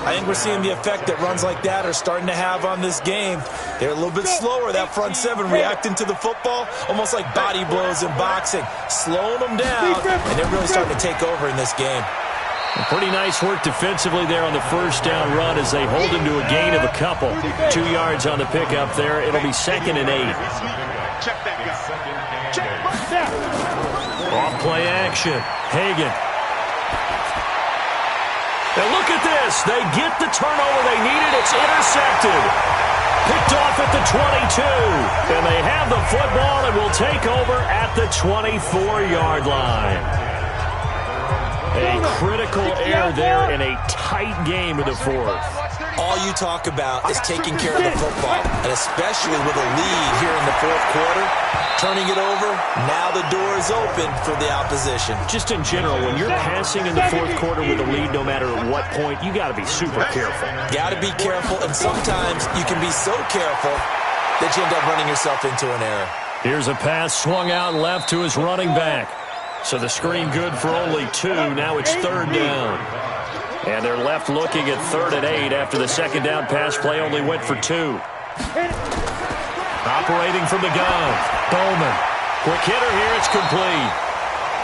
Speaker 4: I think we're seeing the effect that runs like that are starting to have on this game. They're a little bit slower, that front 7, reacting to the football, almost like body blows in boxing, slowing them down, and they're really starting to take over in this game.
Speaker 3: Pretty nice work defensively there on the 1st down run as they hold him to a gain of a couple. 2 yards on the pickup there. It'll be 2nd and 8.
Speaker 6: Check that guy.
Speaker 3: Off play action. Hagan. And look at this. They get the turnover they needed. It's intercepted. Picked off at the 22. And they have the football and will take over at the 24-yard line. A critical error there in a tight game in the 4th.
Speaker 4: All you talk about is taking care of the football, and especially with a lead here in the 4th quarter, turning it over, now the door is open for the opposition.
Speaker 3: Just in general, when you're passing in the 4th quarter with a lead, no matter at what point, you got to be super careful.
Speaker 4: Got to be careful, and sometimes you can be so careful that you end up running yourself into an error.
Speaker 3: Here's a pass swung out left to his running back. So the screen good for only 2. Now it's 3rd down. And they're left looking at 3rd and 8 after the 2nd down pass play only went for 2. Operating from the gun. Bowman. Quick hitter here. It's complete.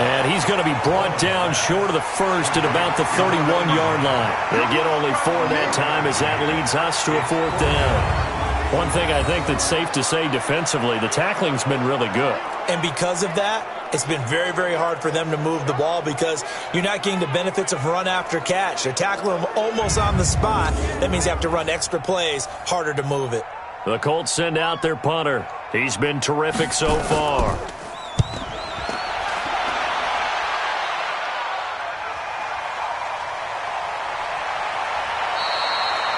Speaker 3: And he's going to be brought down short of the 1st at about the 31-yard line. They get only 4 that time as that leads us to a 4th down. One thing I think that's safe to say defensively, the tackling's been really good.
Speaker 4: And because of that, it's been very, very hard for them to move the ball because you're not getting the benefits of run after catch. They're tackling them almost on the spot. That means you have to run extra plays, harder to move it.
Speaker 3: The Colts send out their punter. He's been terrific so far.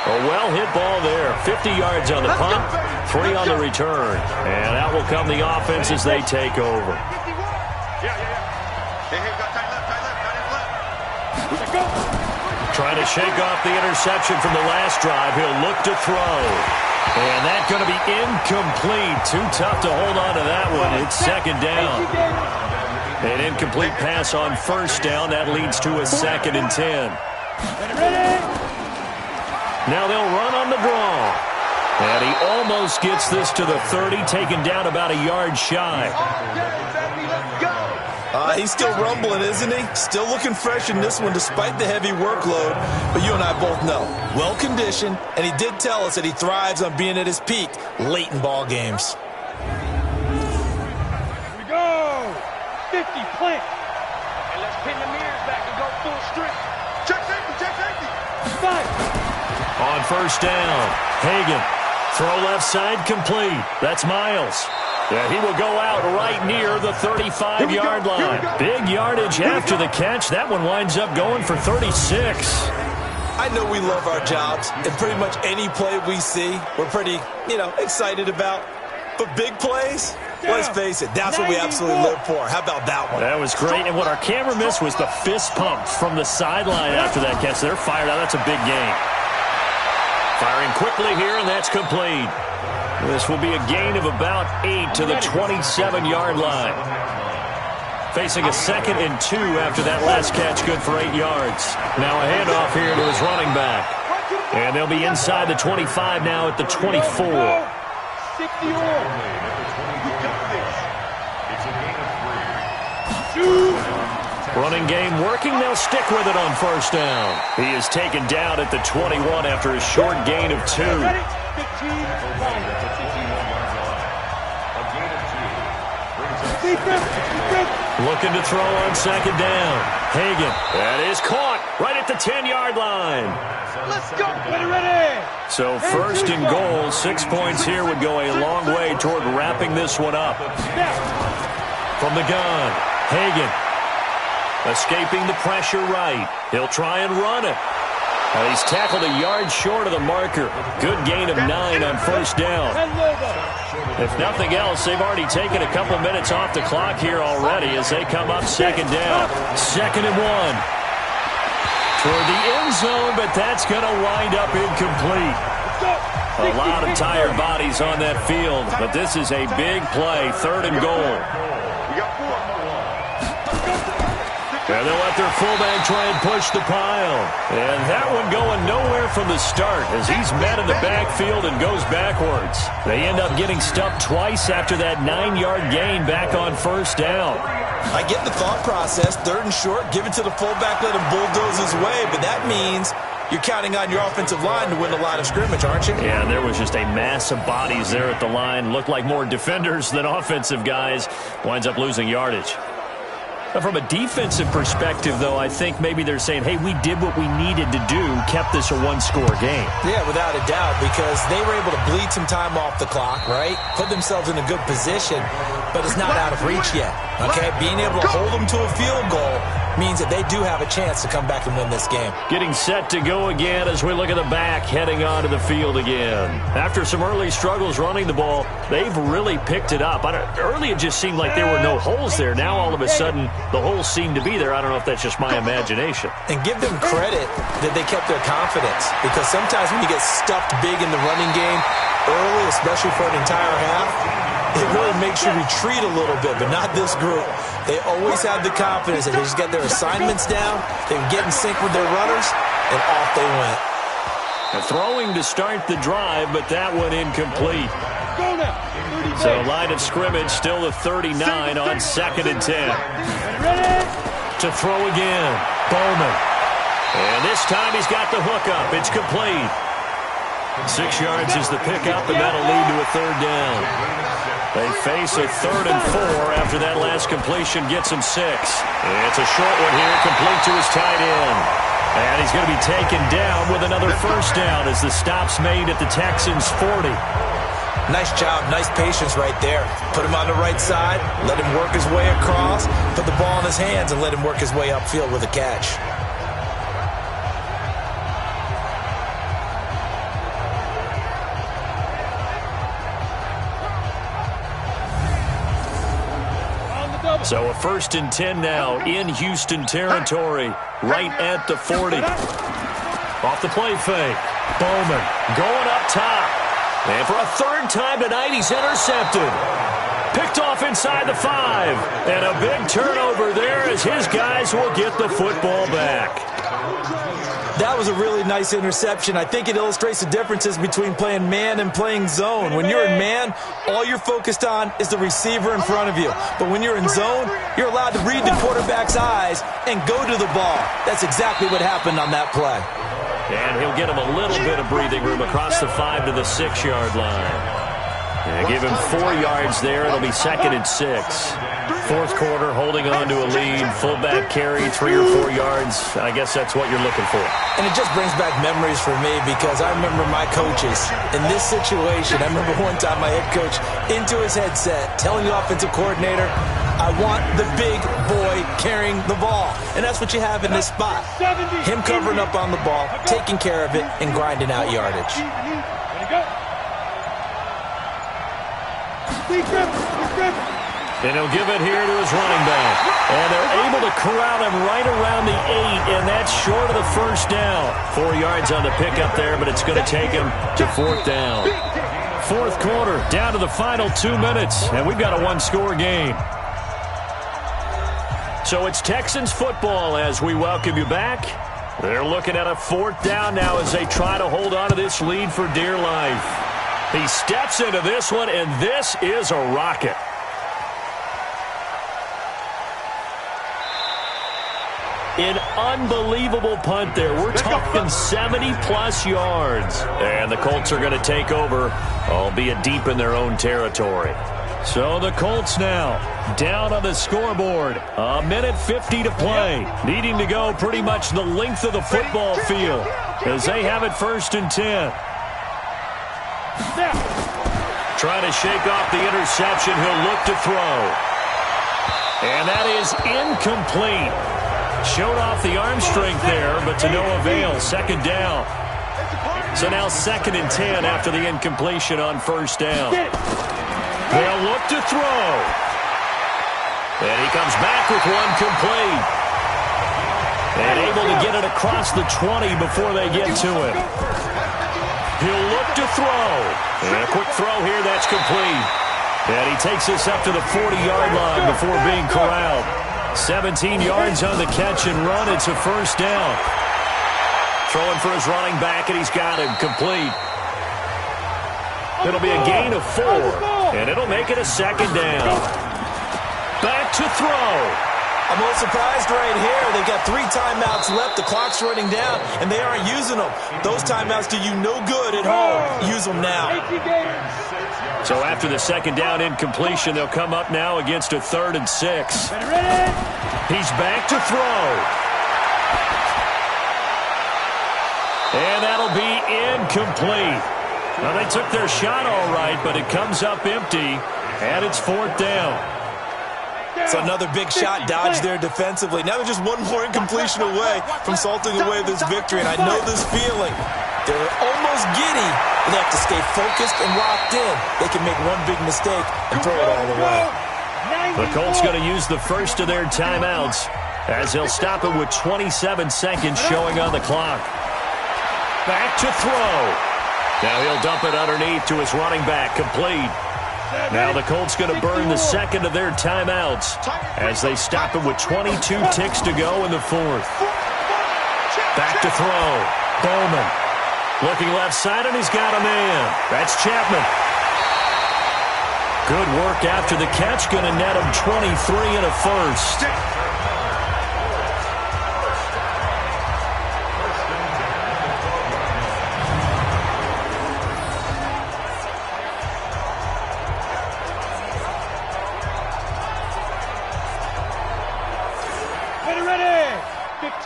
Speaker 3: A well-hit ball there. 50 yards on the punt, 3 on the return. And out will come the offense as they take over. Trying to shake off the interception from the last drive. He'll look to throw. And that's going to be incomplete. Too tough to hold on to that one. It's second down. An incomplete pass on first down. That leads to a 2nd and 10. Now they'll run on the draw. And he almost gets this to the 30, taken down about a yard shy.
Speaker 4: He's still rumbling, isn't he? Still looking fresh in this one despite the heavy workload. But you and I both know, well-conditioned, and he did tell us that he thrives on being at his peak late in ball games.
Speaker 5: Here we go. 50, plant.
Speaker 6: And let's pin the mirrors back and go full strength. Check safety, check safety.
Speaker 5: 5.
Speaker 3: On first down, Hagan. Throw left side complete. That's Miles. Yeah, he will go out right near the 35-yard line. Big yardage after the catch. That one winds up going for 36.
Speaker 4: I know we love our jobs, and pretty much any play we see, we're pretty, excited about. But big plays, let's face it, that's what we absolutely live for. How about that one?
Speaker 3: That was great, and what our camera missed was the fist pump from the sideline after that catch. They're fired out. That's a big gain. Firing quickly here, and that's complete. This will be a gain of about 8 to the 27-yard line. Facing a 2nd and 2 after that last catch, good for 8 yards. Now a handoff here to his running back. And they'll be inside the 25 now at the 24.
Speaker 5: 60 more.
Speaker 3: Running game working. They'll stick with it on first down. He is taken down at the 21 after a short gain of 2. Looking to throw on second down. Hagan. That is caught right at the 10-yard line.
Speaker 5: Let's go. Ready.
Speaker 3: So first and goal, 6 points here would go a long way toward wrapping this one up. From the gun, Hagan. Escaping the pressure right. He'll try and run it. He's tackled a yard short of the marker. Good gain of 9 on first down. If nothing else, they've already taken a couple minutes off the clock here already as they come up second down. 2nd and 1. Toward the end zone, but that's going to wind up incomplete. A lot of tired bodies on that field, but this is a big play. 3rd and goal. And they'll let their fullback try and push the pile. And that one going nowhere from the start as he's met in the backfield and goes backwards. They end up getting stuffed twice after that 9-yard gain back on first down.
Speaker 4: I get the thought process. 3rd and short, give it to the fullback, let him bulldoze his way. But that means you're counting on your offensive line to win the line of scrimmage, aren't you?
Speaker 3: Yeah, there was just a mass of bodies there at the line. Looked like more defenders than offensive guys. Winds up losing yardage. From a defensive perspective, though, I think maybe they're saying, hey, we did what we needed to do, kept this a one-score game.
Speaker 4: Yeah, without a doubt, because they were able to bleed some time off the clock, right? Put themselves in a good position, but it's not out of reach yet, okay? Being able to hold them to a field goal means that they do have a chance to come back and win this game.
Speaker 3: Getting set to go again as we look at the back, heading onto the field again. After some early struggles running the ball, they've really picked it up. Early it just seemed like there were no holes there. Now all of a sudden, the holes seem to be there. I don't know if that's just my imagination.
Speaker 4: And give them credit that they kept their confidence, because sometimes when you get stuffed big in the running game early, especially for an entire half, it really makes you retreat a little bit, but not this group. They always had the confidence that they just got their assignments down, they would get in sync with their runners, and off they went.
Speaker 3: Throwing to start the drive, but that one incomplete. So line of scrimmage still the 39 on 2nd and 10. To throw again, Bowman. And this time he's got the hook up. It's complete. 6 yards is the pickup, and that'll lead to a 3rd down. They face a 3rd and 4 after that last completion gets him 6. It's a short one here, complete to his tight end. And he's going to be taken down with another first down as the stop's made at the Texans' 40.
Speaker 4: Nice job, nice patience right there. Put him on the right side, let him work his way across, put the ball in his hands, and let him work his way upfield with a catch.
Speaker 3: So a 1st and 10 now in Houston territory, right at the 40. Off the play fake. Bowman going up top. And for a 3rd time tonight, he's intercepted. Picked off inside the 5. And a big turnover there as his guys will get the football back.
Speaker 4: That was a really nice interception. I think it illustrates the differences between playing man and playing zone. When you're in man, all you're focused on is the receiver in front of you. But when you're in zone, you're allowed to read the quarterback's eyes and go to the ball. That's exactly what happened on that play.
Speaker 3: And he'll get him a little bit of breathing room across the 5 to the 6-yard line. And give him 4 yards there. It'll be 2nd and 6. 4th quarter, holding on to a lead. Fullback carry, 3 or 4 yards. I guess that's what you're looking for.
Speaker 4: And it just brings back memories for me because I remember my coaches in this situation. I remember one time my head coach into his headset telling the offensive coordinator, I want the big boy carrying the ball. And that's what you have in this spot. Him covering up on the ball, taking care of it, and grinding out yardage.
Speaker 3: And he'll give it here to his running back. And they're able to corral him right around the 8, and that's short of the first down. 4 yards on the pickup there, but it's going to take him to 4th down. 4th quarter, down to the final 2 minutes, and we've got a 1-score game. So it's Texans football as we welcome you back. They're looking at a 4th down now as they try to hold on to this lead for dear life. He steps into this one, and this is a rocket. An unbelievable punt there. We're talking 70-plus yards. And the Colts are going to take over, albeit deep in their own territory. So the Colts now down on the scoreboard. 1:50 to play. Needing to go pretty much the length of the football field as they have it 1st and 10. Trying to shake off the interception. He'll look to throw. And that is incomplete. Showed off the arm strength there, but to no avail. 2nd down. So now 2nd and 10 after the incompletion on 1st down. They'll look to throw. And he comes back with one complete. And able to get it across the 20 before they get to it. He'll look to throw. And a quick throw here, that's complete. And he takes this up to the 40-yard line before being corralled. 17 yards on the catch and run. It's a 1st down. Throwing for his running back, and he's got him complete. It'll be a gain of 4, and it'll make it a 2nd down. Back to throw.
Speaker 4: I'm a little surprised right here. They've got 3 timeouts left. The clock's running down, and they aren't using them. Those timeouts do you no good at home. Use them now.
Speaker 3: So after the 2nd down incompletion, they'll come up now against a 3rd and 6. He's back to throw. And that'll be incomplete. Well, they took their shot all right, but it comes up empty, and it's 4th down.
Speaker 4: So another big shot dodged there defensively. Now they're just one more incompletion away from salting away this victory, and I know this feeling. They're almost giddy, but they have to stay focused and locked in. They can make one big mistake and throw it all away.
Speaker 3: The Colts going to use the first of their timeouts as they'll stop it with 27 seconds showing on the clock. Back to throw. Now he'll dump it underneath to his running back, complete. Now the Colts going to burn the 2nd of their timeouts as they stop it with 22 ticks to go in the 4th. Back to throw. Bowman looking left side, and he's got a man. That's Chapman. Good work after the catch. Going to net him 23 and a 1st.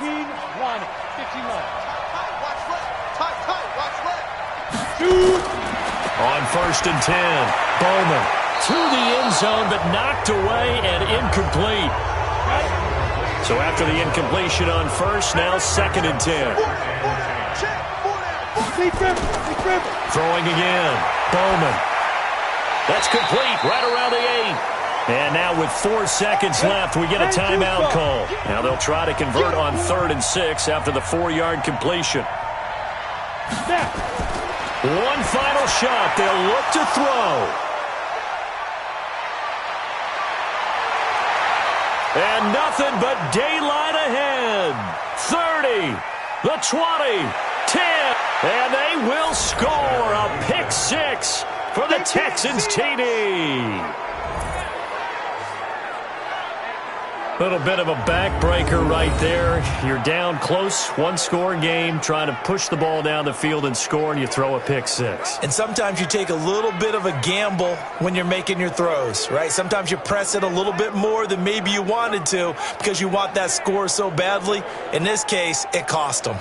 Speaker 5: lining. 15 lining.
Speaker 6: Watch left. Tight. Watch left.
Speaker 5: Shoot.
Speaker 3: On 1st and 10, Bowman to the end zone, but knocked away and incomplete. So after the incompletion on 1st, now 2nd and 10. Throwing again, Bowman. That's complete right around the 8. And now with 4 seconds left, we get a timeout call. Now they'll try to convert on 3rd and 6 after the 4-yard completion. One final shot. They'll look to throw. And nothing but daylight ahead. 30, the 20, 10, and they will score a pick 6 for the Texans TD. Little bit of a backbreaker right there. You're down close, one-score game, trying to push the ball down the field and score, and you throw a pick 6.
Speaker 4: And sometimes you take a little bit of a gamble when you're making your throws, right? Sometimes you press it a little bit more than maybe you wanted to because you want that score so badly. In this case, it cost them.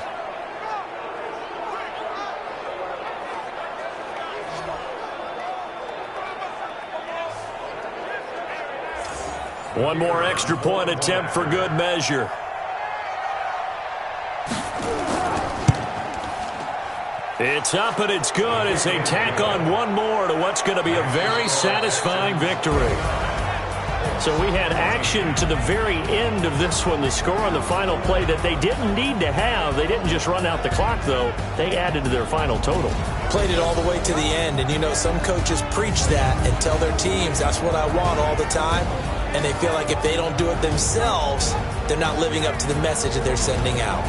Speaker 3: One more extra point attempt for good measure. It's up and it's good as they tack on one more to what's going to be a very satisfying victory. So we had action to the very end of this one. The score on the final play that they didn't need to have. They didn't just run out the clock, though. They added to their final total.
Speaker 4: Played it all the way to the end. And, you know, some coaches preach that and tell their teams, that's what I want all the time. And they feel like if they don't do it themselves, they're not living up to the message that they're sending out.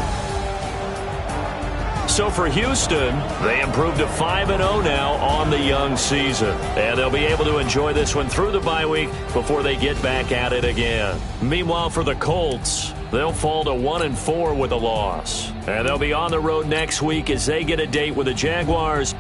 Speaker 3: So for Houston, they improved to 5-0 now on the young season. And they'll be able to enjoy this one through the bye week before they get back at it again. Meanwhile, for the Colts, they'll fall to 1-4 with a loss. And they'll be on the road next week as they get a date with the Jaguars